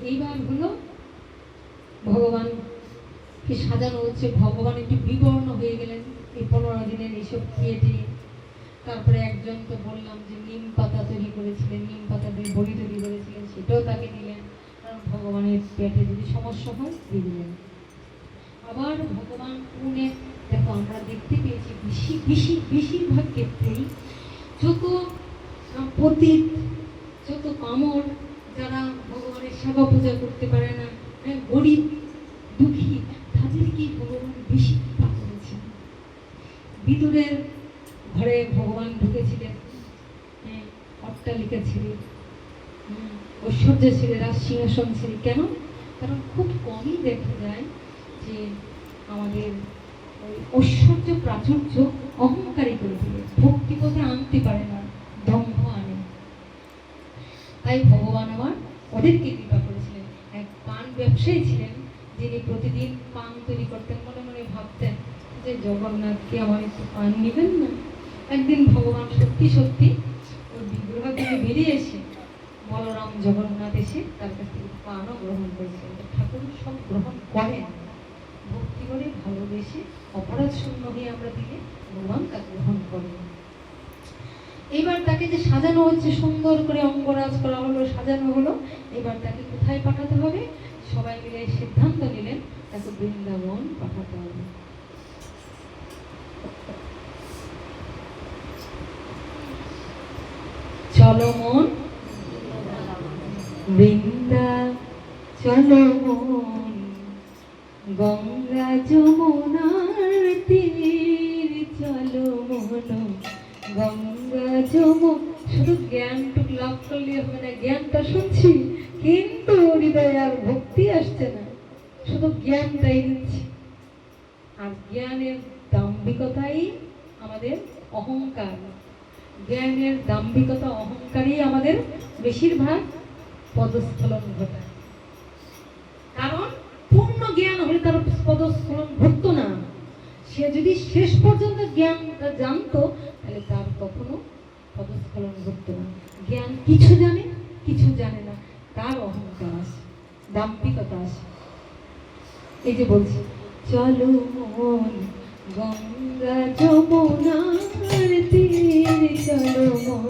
Speaker 1: এইবার হলো ভগবানকে সাজানো হচ্ছে। ভগবান একটু বিবর্ণ হয়ে গেলেন এই 15 দিনের এইসব খেয়ে। তারপরে একজন তো বললাম যে নিম পাতা তৈরি করেছিলেন, নিম পাতা দিয়ে বড়ি তৈরি করেছিলেন, সেটাও তাকে দিলেন, কারণ ভগবানের পেটে যদি সমস্যা হয় দিয়ে দিলেন। আবার ভগবান পুনে দেখো আমরা দেখতে পেয়েছি বেশিরভাগ ক্ষেত্রেই যত পতিত, যত কামড়, যারা ভগবানের সেবা পূজা করতে পারে না, গরিব দুঃখী, তাদেরকেই ভগবান বেশি কৃপা করেছেন। বিদুরের ঘরে ভগবান ঢুকেছিলেন, অট্টালিকা ছেড়ে, ঐশ্বর্য ছেড়ে, রাজ সিংহাসন ছেড়ে। কেন? কারণ খুব কমই দেখা যায় যে আমাদের ওই ঐশ্বর্য প্রাচুর্য অহংকারী করে দিলে, ভক্তিপথে আনতে পারে না, দম্ভ আনে। তাই ভগবান আমার ওদেরকে কৃপা করেছিলেন। এক পান ব্যবসায়ী ছিলেন, যিনি প্রতিদিন পান তৈরি করতেন, মনে মনে ভাবতেন যে জগন্নাথকে আমার একটু পান নেবেন না। একদিন ভগবান সত্যি সত্যি ওই বিগ্রহ থেকে বেরিয়ে এসে বলরাম জগন্নাথ এসে তার কাছ থেকে পানও গ্রহণ করেছিলেন। ঠাকুর সব গ্রহণ করেন, ভক্তি করে ভালোবেসে অপরাধ শূন্য হয়ে আমরা দিলে ভগবান তা গ্রহণ করেন। এবার তাকে যে সাজানো হচ্ছে, সুন্দর করে অঙ্গরাজ করা হলো, সাজানো হলো। এবার তাকে কোথায় পাঠাতে হবে? সবাই মিলে সিদ্ধান্ত নিলেন তাকে বৃন্দাবন পাঠাতে হবে। চলো মন বৃন্দা, চলো মন গঙ্গা যমুনার তীর, চলো মন গঙ্গা যমুন। শুধু জ্ঞানটুক লাভ করলে হবে না, জ্ঞানটা শুনছি কিন্তু হৃদয়ে আর ভক্তি আসছে না, শুধু জ্ঞানটাই নিচ্ছি। আর জ্ঞানের দাম্ভিকতাই আমাদের অহংকার, জ্ঞানের দাম্ভিকতা অহংকারই আমাদের বেশিরভাগ পদস্খলন ঘটায়। কারণ পূর্ণ জ্ঞান হলে তার পদস্খলন ঘটতো না। সে যদি শেষ পর্যন্ত জ্ঞানটা জানতো তাহলে তার কখনো পদস্খলন ঘটতো না। জ্ঞান কিছু জানে, কিছু জানে না, তার অহংকার আসে, দাম্ভিকতা আসে। এই যে বলছি, চলো মন গঙ্গা যমুনার তীর, চলো মন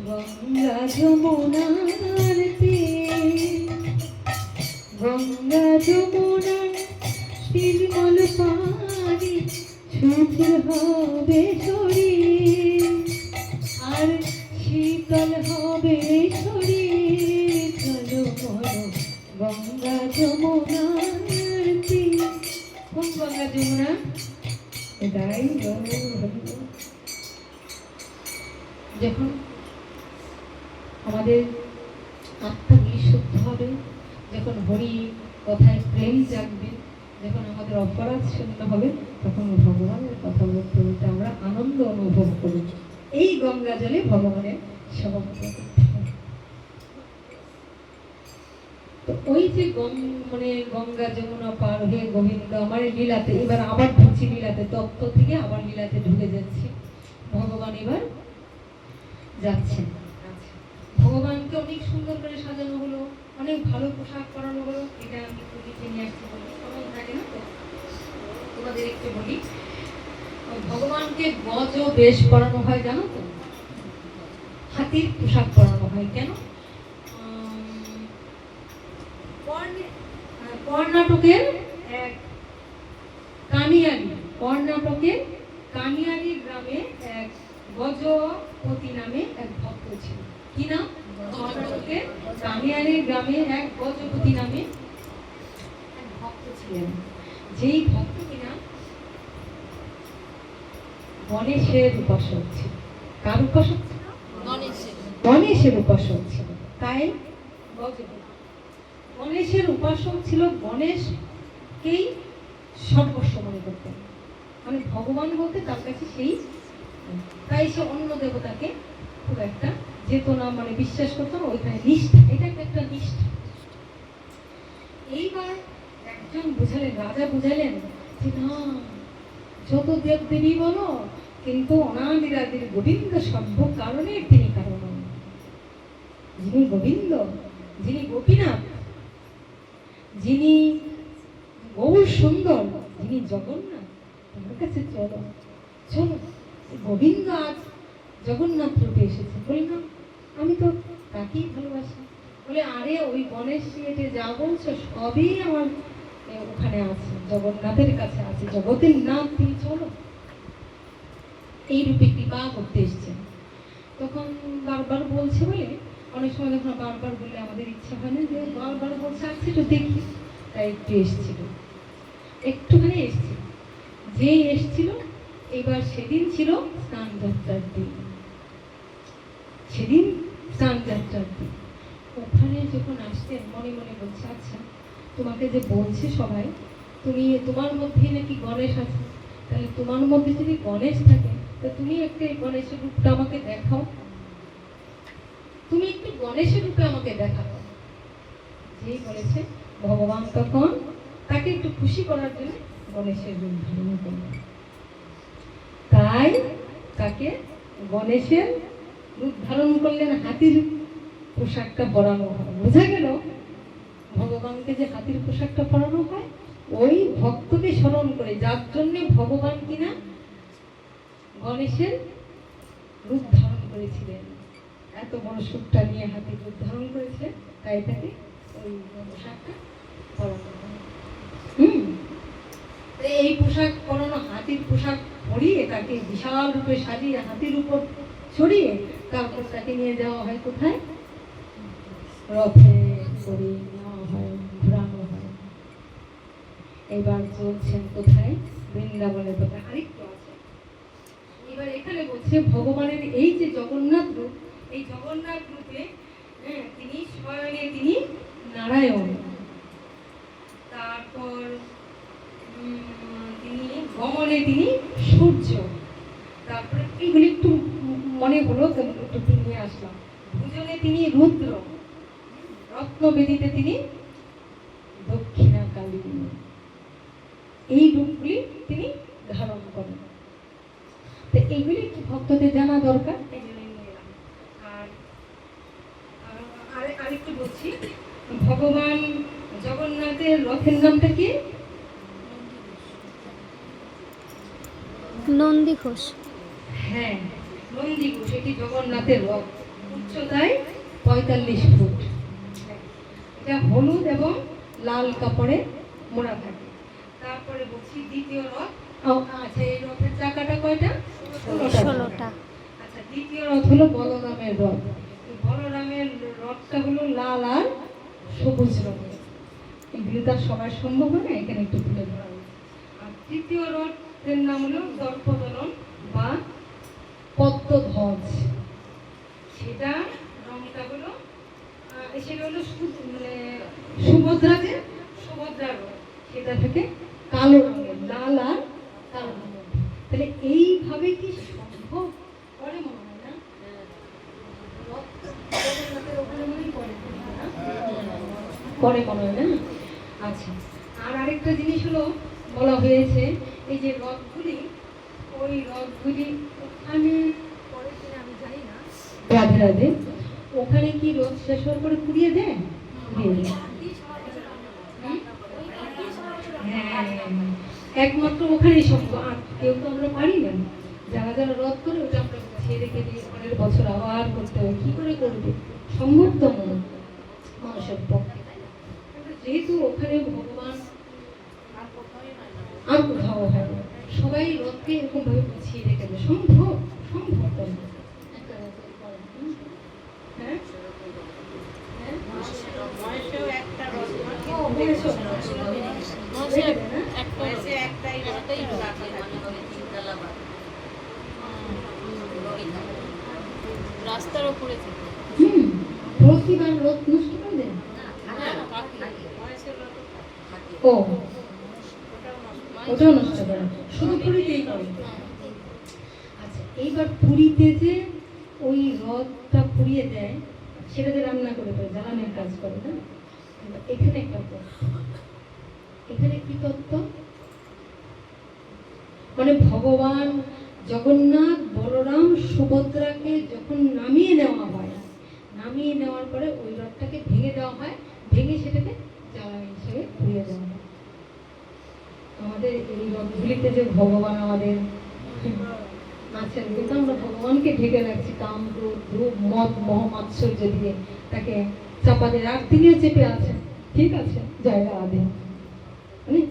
Speaker 1: গঙ্গা যমুনার তীর, গঙ্গা যমুনার নির্মল পানি সুধীর হবে শরীর, আর শীতল হবে শরীর, চলো মন গঙ্গা যমুনার তীর। কোন গঙ্গা যমুনা? এটাই যখন আমাদের আত্মাগুলি শুদ্ধ হবে, যখন হরি কথায় প্রেম জাগবে, যখন আমাদের অপরাধ শূন্য হবে, তখন ভগবানের কথা বলতে বলতে আমরা আনন্দ অনুভব করি। এই গঙ্গা জলে ভগবানের সেবা করতে হবে। তো ওই যে গঙ্গা যমুনা পার হয়ে গোবিন্দ আমার লীলাতে, এবার আবার ঢুকছি লীলাতে, তত্ত্ব থেকে আবার লীলাতে ঢুকে যাচ্ছি। ভগবান এবার যাচ্ছেন। ভগবানকে অনেক সুন্দর করে সাজানো হলো, অনেক ভালো পোশাক পরানো হলো। এটা আমি লিখে নিয়ে আসতে বলি, সবাই জানে না তো, তোমাদের একটু বলি। ভগবানকে গজ বেশ পরানো হয়, জানো তো? হাতির পোশাক পরানো হয়। কেন? কর্ণাটকের এক কানিয়ালি গ্রামে এক গজপতি নামে এক ভক্ত ছিল। কি নাম? কর্ণাটকের কানিয়ালি গ্রামে এক গজপতি নামে এক ভক্ত ছিলেন। যেই ভক্ত কিনা গণেশের উপাসক ছিল। কার উপাসক ছিল? গণেশের উপাসক ছিল। তাই গণেশের উপাসক ছিল, গণেশকেই সর্বস্ব মনে করতেন, মানে ভগবান বলতে তার কাছে সেই। তাই সে অন্য দেবতাকে খুব একটা যেত না, মানে বিশ্বাস করতো না। ওইখানে নিষ্ঠা, এটা একটা নিষ্ঠা। এইবার একজন বুঝালেন, রাজা বুঝালেন যে না, যত দেব দেবী বলো, কিন্তু অনাদিরাদির গোবিন্দ সর্ব কারণে তিনি কারণ। যিনি গোবিন্দ, যিনি গোপীনাথ, যিনি গৌর সুন্দর, যিনি জগন্নাথ, তার কাছে চলো চলো। গোবিন্দ আজ জগন্নাথ রূপে এসেছে। বললাম আমি তো তাকেই ভালোবাসি। বলে আরে ওই গণেশ সিলেটে যা বলছো সবই আমার ওখানে আছে, জগন্নাথের কাছে আছে, জগতের নাম, তিনি চলো। এই রূপে কৃপা করতে এসছেন। তখন বারবার বলছে বলে অনেক সময় যখন বারবার বললে আমাদের ইচ্ছা হয় না, যে বারবার বলছে আচ্ছা একটু দেখি, তাই একটু এসছিল, একটুখানি এসছিল। যে এসছিল এবার সেদিন ছিল স্নান যাত্রার দিন, সেদিন স্নান যাত্রার দিন। ওখানে যখন আসতেন মনে মনে বলছে আচ্ছা তোমাকে যে বলছে সবাই তুমি তোমার মধ্যে নাকি গণেশ আছে, তাহলে তোমার মধ্যে যদি গণেশ থাকে তা তুমি একটা গণেশের রূপটা আমাকে দেখাও, তুমি একটু গণেশের রূপে আমাকে দেখাও। যেই বলেছে ভগবান তখন তাকে একটু খুশি করার জন্য গণেশের রূপ ধারণ করলেন। তাই তাকে গণেশের রূপ ধারণ করলেন, হাতির পোশাকটা পরানো হয়। বোঝা গেল ভগবানকে যে হাতির পোশাকটা পরানো হয় ওই ভক্তকে স্মরণ করে, যার জন্য ভগবান কিনা গণেশের রূপ ধারণ করেছিলেন, এত বড় সুখটা নিয়ে হাতির রূপ ধারণ করেছিলেন, তাই তাকে ওই পোশাকটা পরানো হয়। এই পোশাক পরানো, হাতির পোশাক পরিয়ে তাকে বিশাল রূপে সাজিয়ে হাতির উপর ছড়িয়ে তারপর তাকে নিয়ে যাওয়া হয় কোথায়, রথে করে নেওয়া হয়, ঘোরানো হয়। এবার চলছেন কোথায়, বৃন্দাবনের কথা আরেকটু আছে। এবার এখানে বলছে ভগবানের এই যে জগন্নাথ রূপ, এই জগন্নাথ রূপে তিনি স্বয়নে তিনি নারায়ণ, তারপর তিনি গমনে তিনি সূর্য, তারপরে এইগুলি একটু মনে হলো একটু নিয়ে আসলাম। ভুজনে তিনি রুদ্র, রত্নবেদিতে তিনি দক্ষিণাকালী, এই রূপগুলি তিনি ধারণ করেন। তো এইগুলি একটু ভক্তদের জানা দরকার। আর আরেকটু বলছি, ভগবান জগন্নাথের রথের নামটা কি?
Speaker 2: নন্দী ঘোষ।
Speaker 1: হ্যাঁ, নন্দী ঘোষ। এটি জগন্নাথের রথ, উচ্চতায় 45 ফুট। এটা হলুদ এবং লাল কাপড়ে মোড়া থাকে। তারপরে বলছি দ্বিতীয় রথ। আচ্ছা, এই রথের চাকাটা কয়টা?
Speaker 2: 16টা।
Speaker 1: আচ্ছা, দ্বিতীয় রথ হলো বলরামের রথ। বলরামের রথটা হলো লাল আর সবুজ রঙের। এগুলো তার সবার সম্ভব হয় না, এখানে একটু তুলে ধরা হয়েছে। আর তৃতীয় রথের নাম হলো দর্পদলন বা পদ্মধ্বজ। সেটা রংটা হলো সেটা হলো মানে সুভদ্রার রথ, সেটা থেকে কালো রঙের, লাল আর কালো রঙের। তাহলে এইভাবে কি সম্ভব? করে মনে হয় না, করে মনে হয় না। আচ্ছা, আর আরেকটা জিনিস হলো বলা হয়েছে এই যে রথগুলি, ওই রথগুলি ওখানে পরে কিনা আমি জানি না, রাধে রাধে, ওখানে কি রথ শেষ হওয়ার পরে পুড়িয়ে দেয়? হ্যাঁ, একমাত্র ওখানেই সম্ভব, আর কেউ তো আমরা পারি না। যারা যারা রথ করে ওটা আমরা ছেড়ে রেখে দিই, পরের বছর আবার করতে হবে, কি করে করবে? সম্ভব তো নয় মানুষের পক্ষে। যেহেতু ওখানে ভগবান আর কোথাও হয় না, সবাই রথকে এরকম ভাবে গুছিয়ে রেখে দেয়, সম্ভব সম্ভব তো না। হ্যাঁ,
Speaker 2: রাস্তার উপরে
Speaker 1: প্রতিবার রথ নষ্ট করে দেন। ও, ওটাও নষ্ট করে, শুধু পুরীতেই করে। আচ্ছা, এইবার পুরীতে যে ওই রথটা পুড়িয়ে দেয়, সেটাতে রান্না করে দেয়, জ্বালানির কাজ করে না। এখানে একটা তত্ত্ব, এখানে কি তত্ত্ব? মানে ভগবান জগন্নাথ বলরাম সুভদ্রাকে যখন নামিয়ে নেওয়া হয়, নামিয়ে নেওয়ার পরে ওই রথটাকে ভেঙে দেওয়া হয়, ভেঙে সেটাকে জ্বালানি হিসেবে পুড়িয়ে দেওয়া হয়। আমাদের এই রথগুলিতে যে ভগবান আমাদের আছেন, কিন্তু আমরা ভগবানকে ঢেকে রাখছি কাম, ক্রোধ, রূপ, মদ, মোহ, মাৎসর্য দিয়ে তাকে চাপা দিয়ে, আর তিনিও চেপে আছেন। ঠিক আছে, জায়গা আদে মানে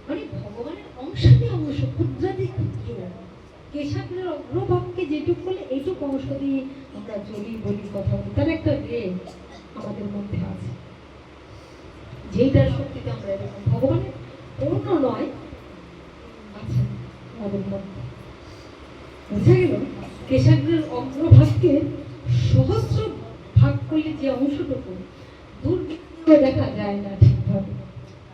Speaker 1: মানে ভগবানের অংশাদি অংশ, ক্ষুদ্রাদি ক্ষুদ্র, কেশাগ্রের অগ্রভাগকে যেটুক বলে এইটুক অংশ দিয়ে আমরা চলি, বলি, কথা বলি, তার একটা রে আমাদের মধ্যে আছে, যেইটার শক্তিতে আমরা এরকম ভগবানের পূর্ণ নয় আছে আমাদের মধ্যে। বুঝা গেল? কেশাগ্রের অগ্রভাগকে সহস্র ভাগ করলে যে অংশটুকু দূর দেখা যায় না ঠিকভাবে,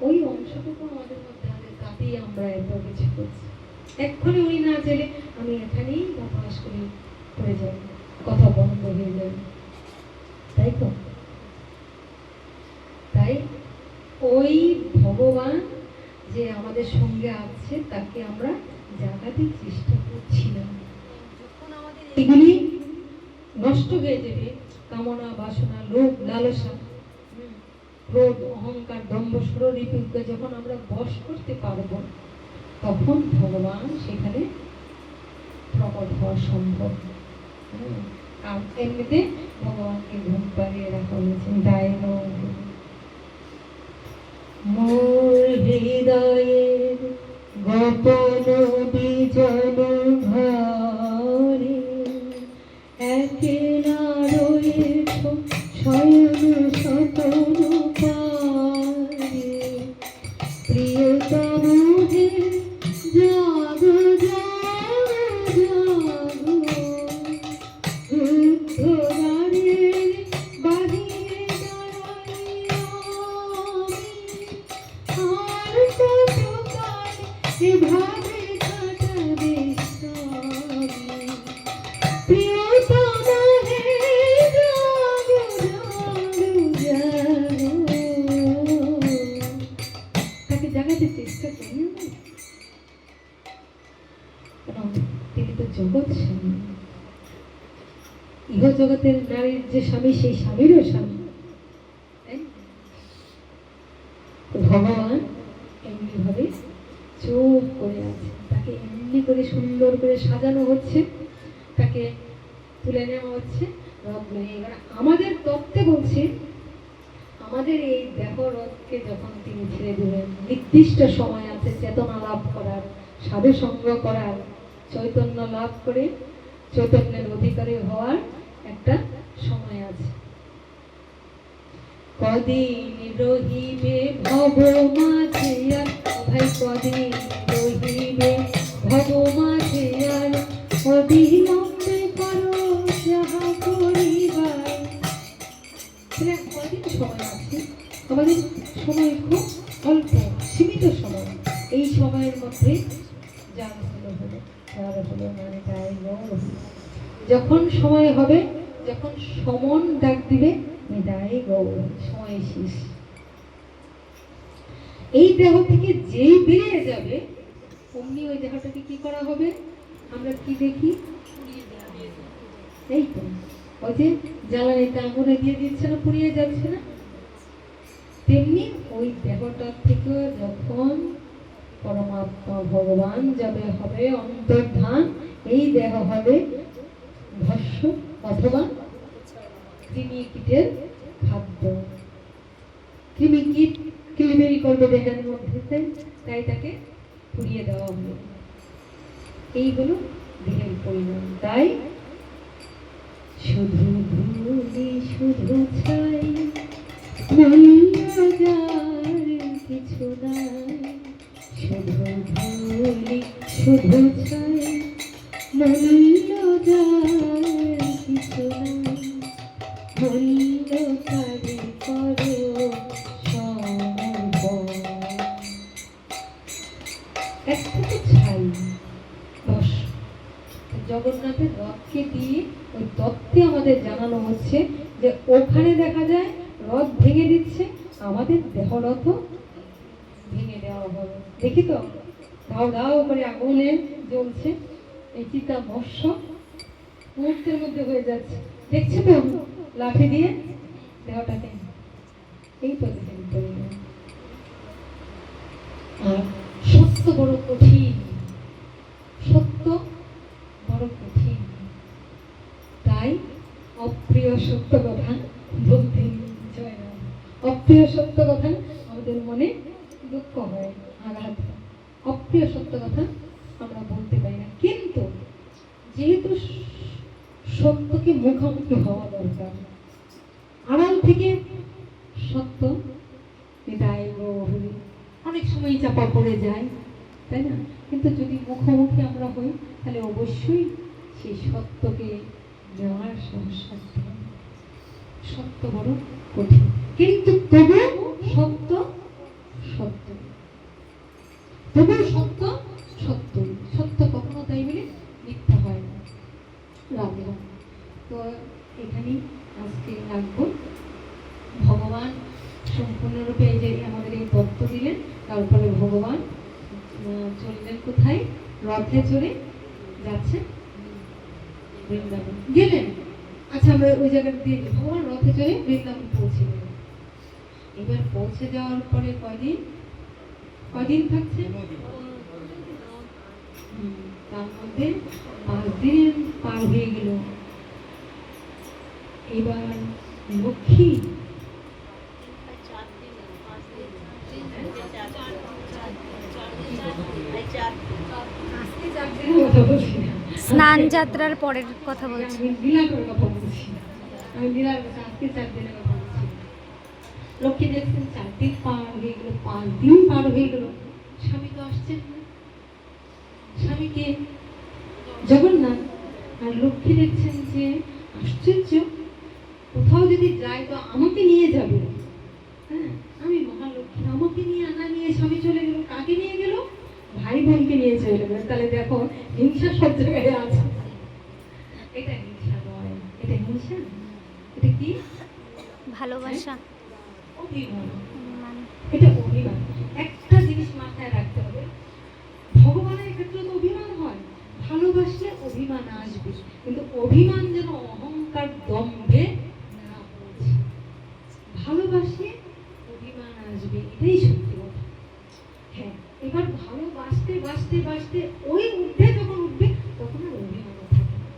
Speaker 1: ওই অংশটুকু আমাদের মধ্যে আছে, তাতেই আমরা এত কিছু করছি। এক্ষুনি উনি না চাইলে আমি এখানেই বাস করে পড়ে যাই, কথা বন্ধ হয়ে যাবে, তাই তো? তাই ওই ভগবান যে আমাদের সঙ্গে আছে তাকে আমরা জাগাতে চেষ্টা করছি না। যখন আমাদের এগুলি নষ্ট হয়ে যাবে, কামনা, বাসনা, লোভ, লালসা, ক্রোধ, অহংকার, দম্ভ, ষড়রিপুকে যখন আমরা বশ করতে পারবো, তখন ভগবান সেখানে প্রকট হওয়া সম্ভব। আর এমনিতে ভগবানকে ঘুম পাড়িয়ে রাখা হয়েছে ডাইন মোর হৃদয়ের গোপন বিজন ঘরে একলা রয়েছ শয়ন সতন পারে, প্রিয়তম হে জাগো জাগো জাগো, রুদ্ধদ্বারের বাহিরে দাঁড়াইয়া আর কতকাল এভাবে কাটাবে স্বামী, প্রিয়তম হে জাগো জাগো জাগো। তাকে জাগাতে চেষ্টা করি না, কারণ তিনি তো জগৎ স্বামী। ইহ জগতের নারীর যে স্বামী, সেই স্বামীরও স্বামী। ভগবান এমনি ভাবে চুপ করে আছে, তাকে এমনি করে সুন্দর করে সাজানো হচ্ছে, তাকে তুলে নেওয়া হচ্ছে রথ নিয়ে। এবার আমাদের তত্ত্বে বলছে, আমাদের এই দেহ রথকে যখন তিনি ছেড়ে দেবেন, নির্দিষ্ট সময় আছে চেতনা লাভ করার, সাধু সঙ্গ করার, চৈতন্য লাভ করে চৈতন্যের অধিকারী হওয়ার একটা সময় আছে। কদিন রহিবে ভব মাঝে আর, ভাই কদিন রহিবে ভব মাঝে আর, অবিলম্বে করো যাহা করিবার। কদিন সময় আছে, আমাদের সময় খুব অল্প, সীমিত সময়। এই সময়ের মধ্যে যার হলো হলো, যার হলো মানে তাই যখন সময় হবে, যখন সমন ডাক দিবে, বিদায় গৌর, সময় শেষ। এই দেহ থেকে যেই বেরিয়ে যাবে, অমনি ওই দেহটাকে কি করা হবে? আমরা কি দেখি? এই তো ওই যে জ্বালানিটা আগুনে দিয়ে দিচ্ছে না, পুড়িয়ে যাচ্ছে না, তেমনি ওই দেহটার থেকে যখন পরমাত্মা ভগবান যাবে, হবে অন্তর্ধান, এই দেহ হবে ভস্য অথবা কৃমি কীটের খাদ্য। কৃমি কীট কিলিবিলি করবে দেহের মধ্যে, তাই তাকে পুড়িয়ে দেওয়া হবে। এইগুলো দেহের পরিণাম। তাই শুধু ধুলি শুধু ছাই, মূল্য যার কিছু নাই, শুধু ধুলি শুধু ছাই, মূল্য যার কিছু নাই, মূল্য তারি করো সমর্পণ। এক থেকে ছাই বস জগন্নাথের রথকে দিয়ে ওই তত্ত্বে আমাদের জানানো হচ্ছে যে ওখানে দেখা যায় রথ ভেঙে দিচ্ছে, আমাদের দেহ রথ ভেঙে দেওয়া হবে। দেখি তো দাও দাও করে আগুনে জ্বলছে, এই চিতা বর্ষ মুহূর্তের মধ্যে হয়ে যাচ্ছে। দেখছে তো লাঠি দিয়ে দেহটাকে এই পজিশন করে দিল। আর সত্য বড় কঠিন, সত্য বড় কঠিন, তাই অপ্রিয় সত্য কথা বলতে চায় না। অপ্রিয় সত্য কথা আমাদের মনে দুঃখ হয়, আঘাত হয়। অপ্রিয় সত্য কথা আমরা বলতে পারি না, কিন্তু যেহেতু সত্যকে মুখোমুখি হওয়া দরকার, আড়াল থেকে সত্য এটা অনেক সময় চাপা পড়ে যায়, তাই না? কিন্তু যদি মুখোমুখি আমরা হই তাহলে অবশ্যই সেই সত্যকে নেওয়ার সমস্যা। সত্য বড় কঠিন, কিন্তু তবু সত্য সত্য, তবু সত্য সত্য, সত্য কখনো তাই বলে মিথ্যা হয় না। রাধে রাধে। তো এখানেই আজকে রাখবো। ভগবান সম্পূর্ণরূপে এই যে আমাদের এই তত্ত্ব দিলেন, তারপরে ভগবান চললেন কোথায়? রথে চড়ে যাচ্ছে বৃন্দাবন গেলেন। আচ্ছা, আমরা ওই জায়গাটা দিয়ে ভগবান রথে চড়ে বৃন্দাবন পৌঁছে গেলেন। এবার পৌঁছে যাওয়ার পরে কয়দিন থাকছে? তার মধ্যে 5 দিন পার হয়ে গেল। এবার লক্ষ্মী
Speaker 2: স্নান যাত্রার পরের কথা বলছি।
Speaker 1: লক্ষ্মী দেখছেন 4 দিন পার হয়ে গেল, 5 দিন পার হয়ে গেল, স্বামী তো আসছেন না। স্বামীকে জগন্নাথ আর লক্ষ্মী দেখছেন যে আশ্চর্য, কোথাও যদি যায় তো আমাকে নিয়ে যাবে। হ্যাঁ, আমি মহালক্ষ্মী, আমাকে নিয়ে আনা নিয়ে স্বামী চলে গেল। কাকে নিয়ে গেল? ভাই বোনকে নিয়ে চলে গেল। তাহলে দেখো হিংসা সব জায়গায় আছে। এটা হিংসা নয়, এটা হিংসা, এটা কি?
Speaker 2: ভালোবাসা,
Speaker 1: অভিমান।
Speaker 2: অভিমান।
Speaker 1: এটা অভিমান। একটা জিনিস মাথায় রাখতে হবে, ভগবানের ক্ষেত্রে তো অভিমান হয়, ভালোবাসলে অভিমান আসবে, কিন্তু অভিমান যেন অহংকার দম্ভে না পৌঁছে। ভালোবাসলে অভিমান আসবে, এটাই সত্যি কথা। হ্যাঁ, এবার ভালোবাসতে বাসতে বাসতে ওই উঠে যখন উঠবে তখন আর অভিমান থাকে না।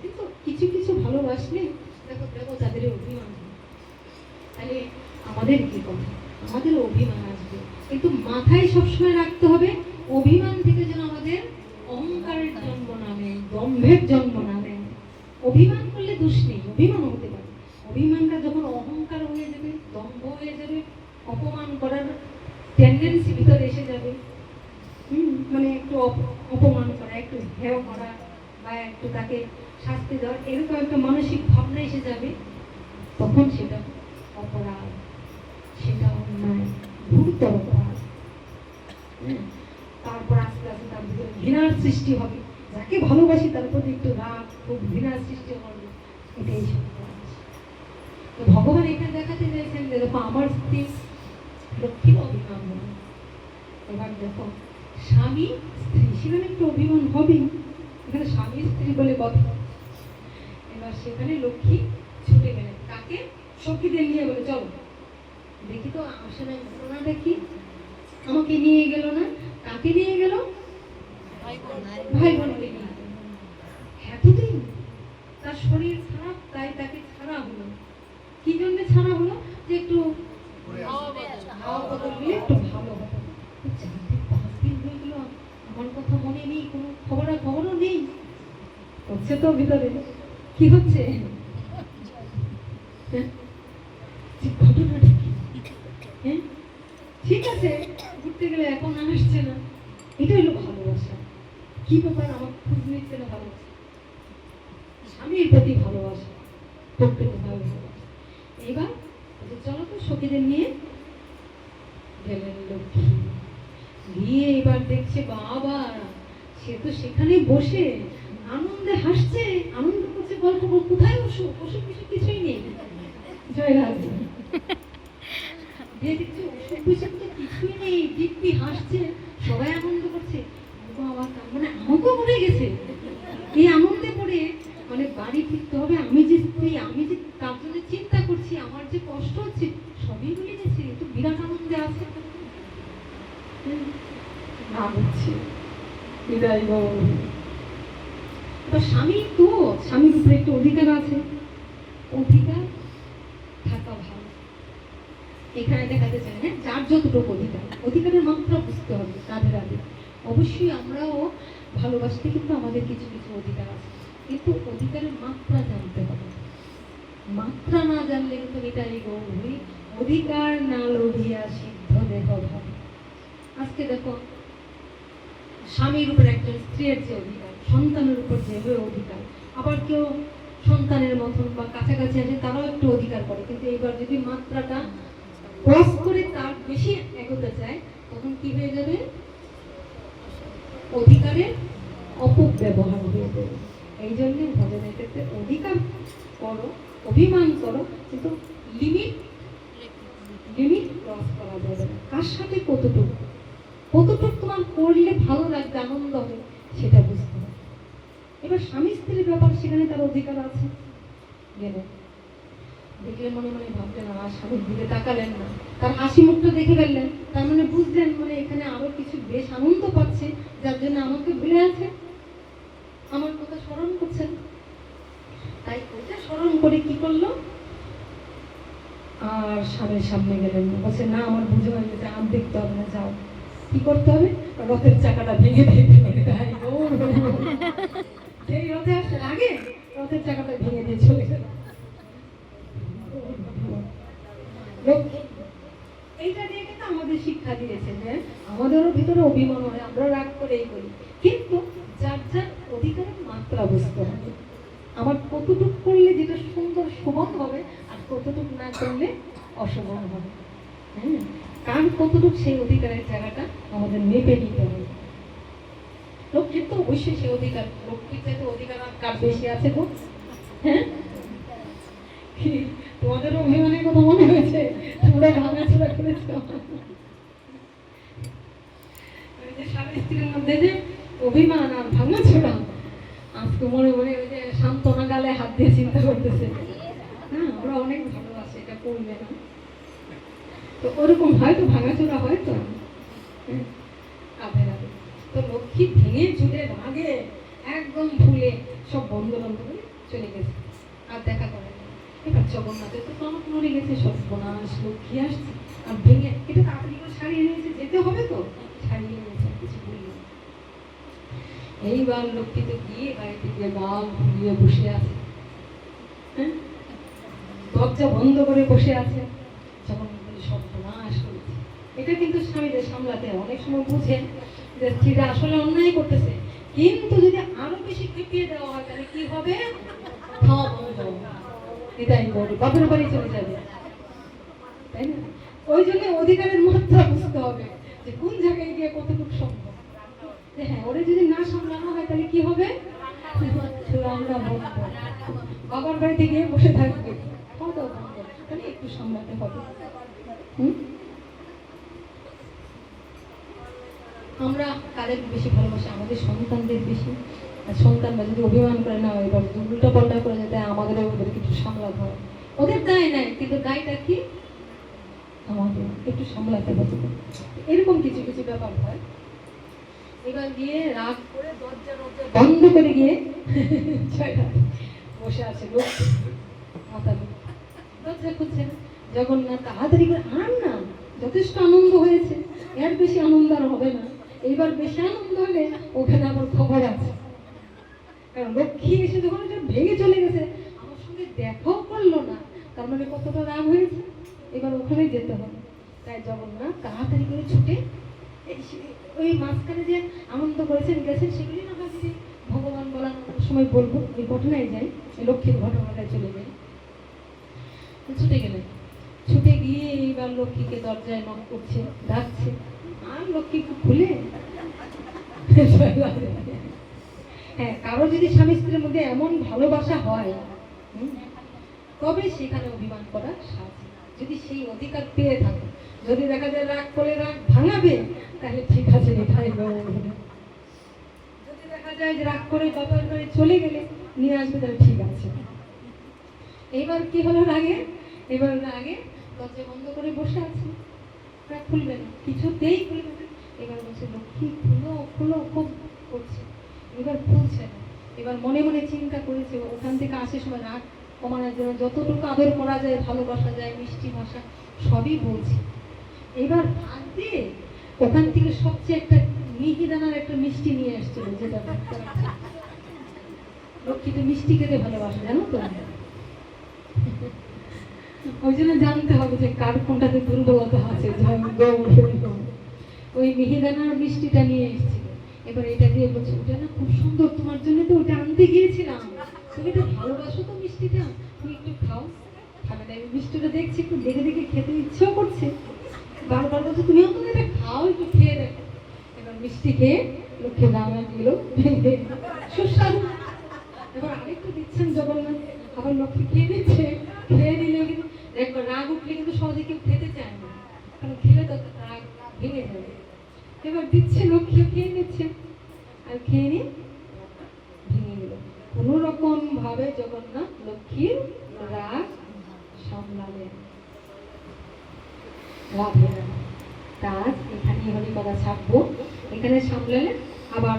Speaker 1: কিন্তু কিছু কিছু ভালোবাসলে দেখো দেখো তাদের অভিমান হয়। তাহলে আমাদের কি কথা? আমাদের অভিমান আসবে, কিন্তু মাথায় সবসময় রাখতে হবে অভিমান থেকে যেন আমাদের অহংকারের জন্ম না নেয়, দম্ভের জন্ম না নেয়। অভিমান করলে দোষ নেই, অভিমান হতে পারে। অভিমানটা যখন অহংকার হয়ে যাবে, দম্ভ হয়ে যাবে, অপমান করার টেন্ডেন্সি ভিতরে এসে যাবে, মানে একটু অপমান করা, একটু হেয় করা, বা একটু তাকে শাস্তি দেওয়া, এরকম একটা মানসিক ভাবনা এসে যাবে, তখন সেটা অপরাধ, সেটা অন্যায়, গুরুতর অপরাধ। তারপর আস্তে আস্তে তার ভিতরে ঘৃণার সৃষ্টি হবে, যাকে ভালোবাসি তার প্রতি একটু রাগ, খুব ঘৃণার সৃষ্টি হবে, এটাই সত্য। তো ভগবান এখানে দেখাতে চাইছেন যে দেখো আমার স্ত্রী লক্ষ্মীর অভিমান হবে। এবার দেখো স্বামী স্ত্রী, সেখানে একটু অভিমান হবেই, এখানে স্বামী স্ত্রী বলে কথা। এবার সেখানে লক্ষ্মী ছুটে গেলেন, কাকে? সখীদের নিয়ে বলে চলো দেখি তো আসলে ঘটনাটা কি, আমাকে নিয়ে গেল না। কাকে নিয়ে গেল? ভাই বোনকে নিয়ে গেল। এতদিন তার শরীর খারাপ, তাই তাকে ছাড়া হলো। কি জন্য ছাড়া হলো? যে একটু হাওয়া বদল দিলে একটু ভালো হতো। 5 দিন হয়ে গেল, আমার কথা মনে নেই, কোনো খবরও নেই। হচ্ছে তো ভিতরে কি হচ্ছে, ঘটনাটা কি? হ্যাঁ, ঠিক আছে, ঘুরতে গেলে এখন আসছে না, এটা হলো ভালোবাসা। কি ব্যাপার, আমার খোঁজ নিচ্ছে না, ভালোবাসা, স্বামীর প্রতি ভালোবাসা, প্রকৃতভাবে ভালোবাসা। এবার চলো তো সখীদের নিয়ে গেলেন লক্ষ্মী। গিয়ে এবার দেখছে বাবা, সে তো সেখানে বসে আনন্দে হাসছে, আনন্দ করছে, গল্প করছে। কোথায় অসুখ? অসুখ বিসুখ কিছুই নেই। জয় রাধে। যে দেখছে অসুখ বিসুখ তো কিছুই নেই, দিব্যি হাসছে, সবাই আনন্দ করছে। বাবা, তার মানে আমাকেও মনে গেছে। এই আনন্দে পড়ে মানে বাড়ি ফিরতে হবে, আমি যে স্ত্রী, আমি যে তার জন্য চিন্তা করছি, আমার যে কষ্ট হচ্ছে, সবই ভুলে গেছে। তো বিরাট আনন্দে আছে। না হচ্ছে বিদায় গৌর। তো স্বামী তো, স্বামীর উপরে একটু অধিকার আছে, অধিকার থাকা ভালো। এখানে দেখাতে চাই, হ্যাঁ, যার যতটুকু অধিকার, অধিকারের মাত্রা বুঝতে হবে। রাধে রাধে। অবশ্যই আমরাও ভালোবাসতে, কিন্তু আমাদের কিছু কিছু অধিকার আছে, কিন্তু অধিকারের মাত্রা জানতে হবে। মাত্রা না জানলে কিন্তু এটাই গৌরী, অধিকার না লোভিয়া সিদ্ধ দেহ ভাবে। আজকে দেখো, স্বামীর উপর একজন স্ত্রীর যে অধিকার, সন্তানের উপর যে অধিকার, আবার কেউ সন্তানের মতন বা কাছাকাছি আছে তারাও একটু অধিকার করে, কিন্তু এবার যদি মাত্রাটা ক্রস করে তার বেশি এগোতে চায়, তখন কি হয়ে যাবে? অধিকারের অপব্যবহার হয়ে যাবে। এই জন্য ভজনের ক্ষেত্রে অধিকার করো, অভিমান করো, কিন্তু লিমিট ক্রস করা যাবে না। কার সাথে কতটুকু তোমার করলে ভালো লাগবে, আনন্দ হবে, সেটা বুঝতে হবে। এবার স্বামী স্ত্রীর ব্যাপার, সেখানে তার অধিকার আছে। গেলে দেখলে মনে মনে ভাবলেন, আমার স্বামীর দিকে তাকালেন না, তার হাসি মুখটা দেখে ফেললেন, তার মানে বুঝলেন মানে এখানে আরো কিছু বেশ আনন্দ পাচ্ছে, যার জন্য আমাকে ভুলে আছে, আমার কথা স্মরণ করছেন। তাই ওইটা স্মরণ করে কি করলো, আর স্বামীর সামনে গেলেন, বলছে না আমার বুঝে হয়ে গেছে, আর দেখতে হবে না, যাও। কি করতে হবে? রথের চাকাটা ভেঙে দিতে হবে। সেই রথে আসার আগে রথের চাকাটা ভেঙে দিয়ে চলে গেল। এইটা দিয়ে কিন্তু আমাদের শিক্ষা দিয়েছে যে আমাদেরও ভিতরে অভিমান হয়, আমরা রাগ করেই করি, কিন্তু যার যার অধিকারের মাত্রা বুঝতে হবে। আমার কতটুক করলে যেটা সুন্দর শোভন হবে, আর কতটুক না করলে অশোভন হবে। হ্যাঁ, কার কতটুক সেই অধিকারের জায়গাটা আমাদের মেপে নিতে হবে। লক্ষ্মীর তো অবশ্যই সে অধিকার, লক্ষ্মীর চাইতে অধিকার কার বেশি আছে গো? হ্যাঁ, তোমাদের অভিমানের কথা মনে হয়েছে? তোমরা ভাঙাচোরা করেছ। স্বামী স্ত্রীর মধ্যে যে অভিমান আর ভাঙাচোরা, আজকে মনে মনে ওই যে সান্ত্বনা গালে হাত দিয়ে চিন্তা করতেছে, হ্যাঁ আমরা অনেক ভালোবাসি, এটা করবে না। তো ওরকম হয়তো ভাঙাচোরা হয়তো কাঁধে রাখে। তো লক্ষ্মী ভেঙে চুলে রাগে একদম ভুলে সব বন্ধ করে চলে গেছে, আর দেখা করে না। এবার জগন্নাথের তো টনক নড়ে গেছে, সর্বনাশ, লক্ষ্মী আসছে, আর ভেঙে এটা তাড়াতাড়ি করে সারিয়ে নিয়েছে, যেতে হবে তো সারিয়ে নিয়েছে, কিছু বলল। এইবার লক্ষ্মী তো গিয়ে বাড়িতে গিয়ে গাল ঘুরিয়ে বসে আছে, হ্যাঁ, দরজা বন্ধ করে বসে আছে। যখন সর্বনাশ করেছে, এটা কিন্তু স্বামীদের সামলাতে অনেক সময় বুঝেন যে স্ত্রীরা আসলে অন্যায় করতেছে, কিন্তু যদি আরো বেশি খেপিয়ে দেওয়া হয় তাহলে কি হবে? বাপের বাড়ি চলে যাবে, তাই না? ওই জন্য অধিকারের মাত্রা বুঝতে হবে যে কোন জায়গায় গিয়ে কতটুকু সম্ভব। হ্যাঁ, ওরা যদি না সামলানো হয় তাহলে কি হবে? আমরা বাবার বাড়িতে গিয়ে বসে থাকবে, তাহলে একটু সামলাতে হবে। আমরা কাদের বেশি ভালোবাসি? আমাদের সন্তানদের বেশি। আর সন্তানরা যদি অভিমান করে না, এবার উল্টা পাল্টা করে যেতে আমাদের ওদের কিছু সামলাতে হয়। ওদের দায় নাই, কিন্তু দায়টা কি আমাদের, একটু সামলাতে হবে। এরকম কিছু কিছু ব্যাপার হয়। এবার গিয়ে রাগ করে দরজা বন্ধ করে গিয়ে বসে আছে লোক, মাথা দরজা খুঁজছে না। জগন্নাথ তাড়াতাড়ি করে, আর না, যথেষ্ট আনন্দ হয়েছে, এর বেশি আনন্দ আর হবে না। এইবার বেশি আনন্দ হলে ওখানে আমার খবর আছে, কারণ লক্ষ্মী এসে যখন এটা ভেঙে চলে গেছে, আমার সঙ্গে দেখাও করলো না, তার মানে কতটা রাগ হয়েছে। এবার ওখানে যেতে হবে। তাই জগন্নাথ তাড়াতাড়ি করে ছুটে ওই মাঝখানে যে আনন্দ করেছেন গেছেন, সেগুলি না হয় যদি ভগবান বলার সময় বলবো, ওই ঘটনায় যাই, লক্ষ্মীর ঘটনাটায় চলে যাই। ছুটে গেলেন, ছুটে গিয়ে এইবার লক্ষ্মীকে দরজায় নক করছে, ডাকছে, আর লক্ষ্মী খুলে। হ্যাঁ, কারো যদি স্বামী স্ত্রীর মধ্যে এমন ভালোবাসা হয়, তবে সেখানে অভিমান করা সাজে, যদি সেই অধিকার পেয়ে থাকে। যদি দেখা যায় রাগ করে রাগ ভাঙাবে, তাহলে ঠিক আছে, এটাই দেখা যায় যে রাগ করে বাবার বাড়ি চলে গেলে নিয়ে আসবে, তাহলে ঠিক আছে। এবার কি হলো রাগে, এবার রাগে দরজা বন্ধ করে বসে আছে, খুলবে না, কিছুতেই খুলবে না। এবার বলছে লক্ষ্মী খুলো খুলো, খুব করছে, এবার খুলছে না। এবার মনে মনে চিন্তা করেছে ওখান থেকে আসে সময় রাগ কমানোর জন্য যতটুকু আদর করা যায়, ভালোবাসা যায়, মিষ্টি ভাষা সবই বলছে। এবার ভাগ দিয়ে ওখান থেকে সবচেয়ে একটা মিহিদানার একটা মিষ্টি নিয়ে আসছিল, যেটা লক্ষ্মী তো মিষ্টি খেতে ভালোবাসে, জানো তো। ওই জন্য জানতে হবে যে কার কোনটাতে দুর্বলতা আছে। ওই মিহিদানার মিষ্টিটা নিয়ে এসেছিল, এবার এটা দিয়ে বলছে ওটা না খুব সুন্দর, তোমার জন্য তো ওটা আনতে গিয়েছিলাম, তুমি তো ভালোবাসো তো মিষ্টিটা, তুমি একটু খাও। খাবে না, মিষ্টিটা দেখছি একটু দেখে দেখে খেতে ইচ্ছেও করছে, বারবার বলছে তুমি আমাকে এটা খাও, একটু খেয়ে দেখো। এবার মিষ্টি খেয়ে লক্ষ্মী রান্না দিল সুস্বাদু। এবার আরেকটু দিচ্ছেন জগন্নাথ, আবার লক্ষ্মী খেয়ে নিচ্ছে, খেয়ে নিলে কিন্তু একবার রাগ উঠলে কিন্তু সহজে কেউ খেতে চায় না, কারণ খেলে তো রাগ ভেঙে যাবে। এবার দিচ্ছে, লক্ষ্মী খেয়ে নিচ্ছে, আর খেয়ে নিয়ে ভেঙে গেল। কোন রকম ভাবে জগন্নাথ লক্ষ্মীর রাগ সামলালেন। রাধে রাধে। কাজ এখানেই হরি কথা ছাপবো, এখানে সামলালেন। আবার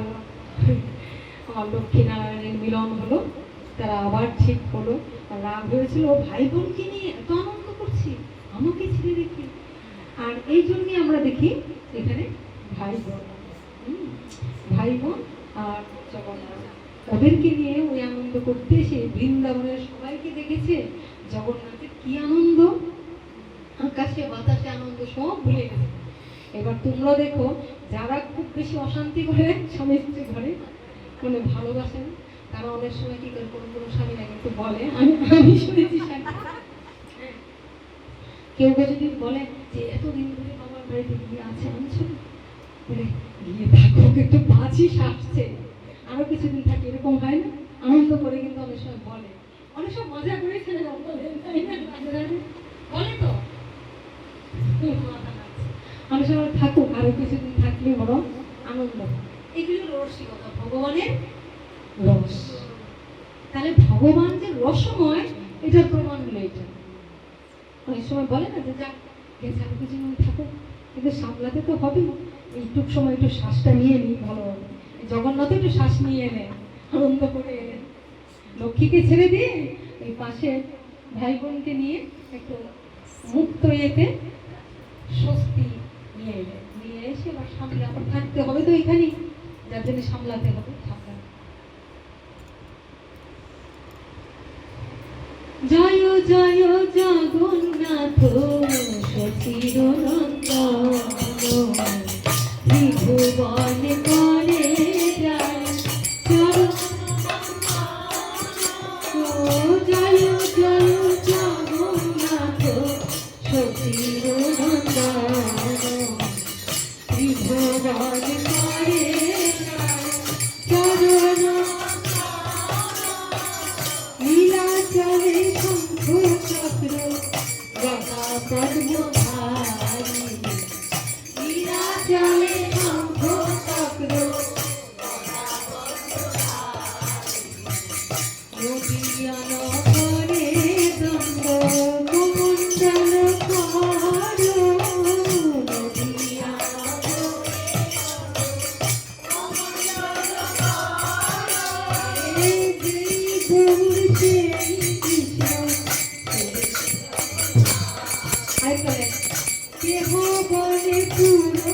Speaker 1: আমার লক্ষ্মী নারায়ণের মিলন হলো, তারা আবার ঠিক হলো। রাগ হয়েছিল ও ভাই বোনকে নিয়ে এত আনন্দ করছি, আমাকে ছেড়ে রেখে। আর এই জন্যই আমরা দেখি এখানে ভাই বোন, ভাই বোন আর জগন্নাথ ওদেরকে নিয়ে ওই আনন্দ করতে এসে বৃন্দাবনের সবাইকে দেখেছে জগন্নাথের কি আনন্দ, আকাশে বাতাসে আনন্দ সব ভুলে গেছে। এবার তোমরা দেখো, যারা খুব বেশি অশান্তি করে স্বামী স্ত্রী ঘরে মানে ভালোবাসেন, তারা অনেক সময় কি করে কোনো কোনো স্বামীরা কিন্তু বলে, আমি শুনেছি কেউ যদি বলে যে এতদিন ধরে আমার বাড়িতে গিয়ে আছে, আনছো বলে গিয়ে থাকো, একটু বাঁচিস আসছে, আরো কিছুদিন থাকে, এরকম হয় না? আনন্দ করে কিন্তু অনেক সময় বলে, অনেক সময় মজা করেছে বলে তো অনেক সময় থাকুক, আরো কিছুদিন থাকলে বরং আনন্দ। এগুলো রসিকতা, ভগবানের রস। তাহলে ভগবান যে রসময়, এটার প্রমাণ হলো এটা। অনেক সময় বলে না যে যাক গেছে আরো কিছুদিন থাকুক, কিন্তু সামলাতে তো হবে, এইটুক সময় একটু শ্বাসটা নিয়ে নিই ভালো হবে। জগন্নাথ একটু শ্বাস নিয়ে এলেন, আনন্দ করে এলেন, লক্ষ্মীকে ছেড়ে দিয়ে এই পাশে ভাই বোনকে নিয়ে একটু মুক্ত ইয়েতে স্বস্তি নিয়ে এলেন। নিয়ে এসে এবার সামলে আবার থাকতে হবে তো এখানেই, যার জন্য সামলাতে হবে। জয় জয় জগন্নাথ সচিরনন্দন, ত্রিভুবন করে যায় জয় জয় জগন্নাথ সচিরনন্দন, ত্রিভুবন করে চরণ লীলা চলে শঙ্খ চক্র গদা পদ্মধারী, লীলা চলে শঙ্খ চক্র নদীয়ান করে দণ্ড কুমণ্ডল কর, নদীয়ান কেহ বলে পুরো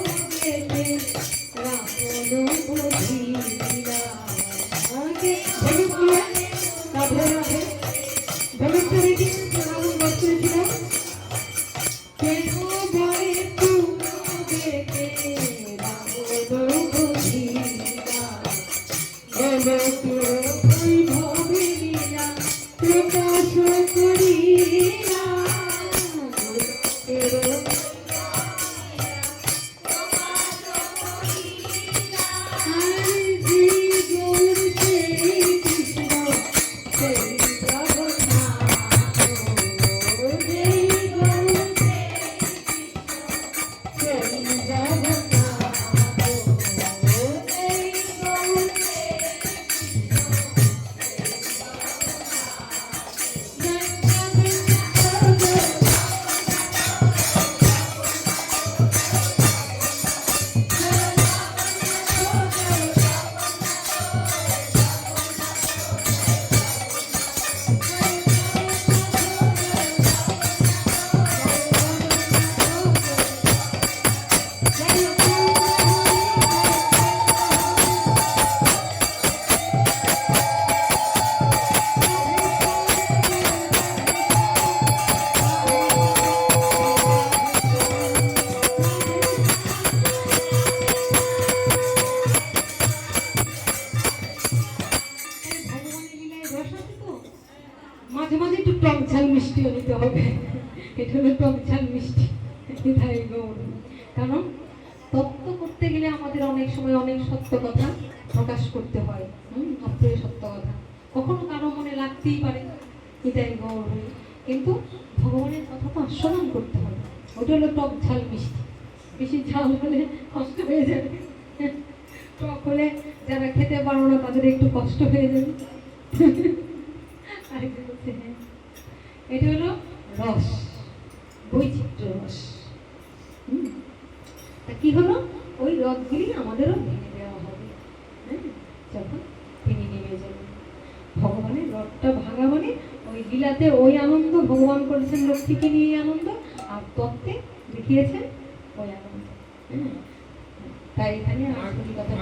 Speaker 1: এটা হলো টক ঝাল মিষ্টি। তাই গৌর। কারণ তত্ত্ব করতে গেলে আমাদের অনেক সময় অনেক সত্য কথা প্রকাশ করতে হয়। অপ্রিয় সত্য কথা কখনো কারো মনে লাগতেই পারে, এটাই গৌর। কিন্তু ভগবানের কথা তো আস্বাদন করতে হবে। ওটা হলো টক ঝাল মিষ্টি। বেশি ঝাল হলে কষ্ট হয়ে যাবে, টক হলে যারা খেতে পারো না তাদের একটু কষ্ট হয়ে যাবে। আরেকজন বলছে, হ্যাঁ এটা হলো রস, বৈচিত্র্য রস। তা কি হলো, ওই রথগুলি আমাদেরও ভেঙে দেওয়া হবে। হ্যাঁ, যখন তিনি নেমে যাবেন ভগবানের রথটা ভাঙা মানে ওই লীলাতে ওই আনন্দ ভগবান করেছেন, লক্ষ্মীকে নিয়ে আনন্দ, আর তত্ত্বে দেখিয়েছেন ওই আনন্দ। তাই এখানে আর কথা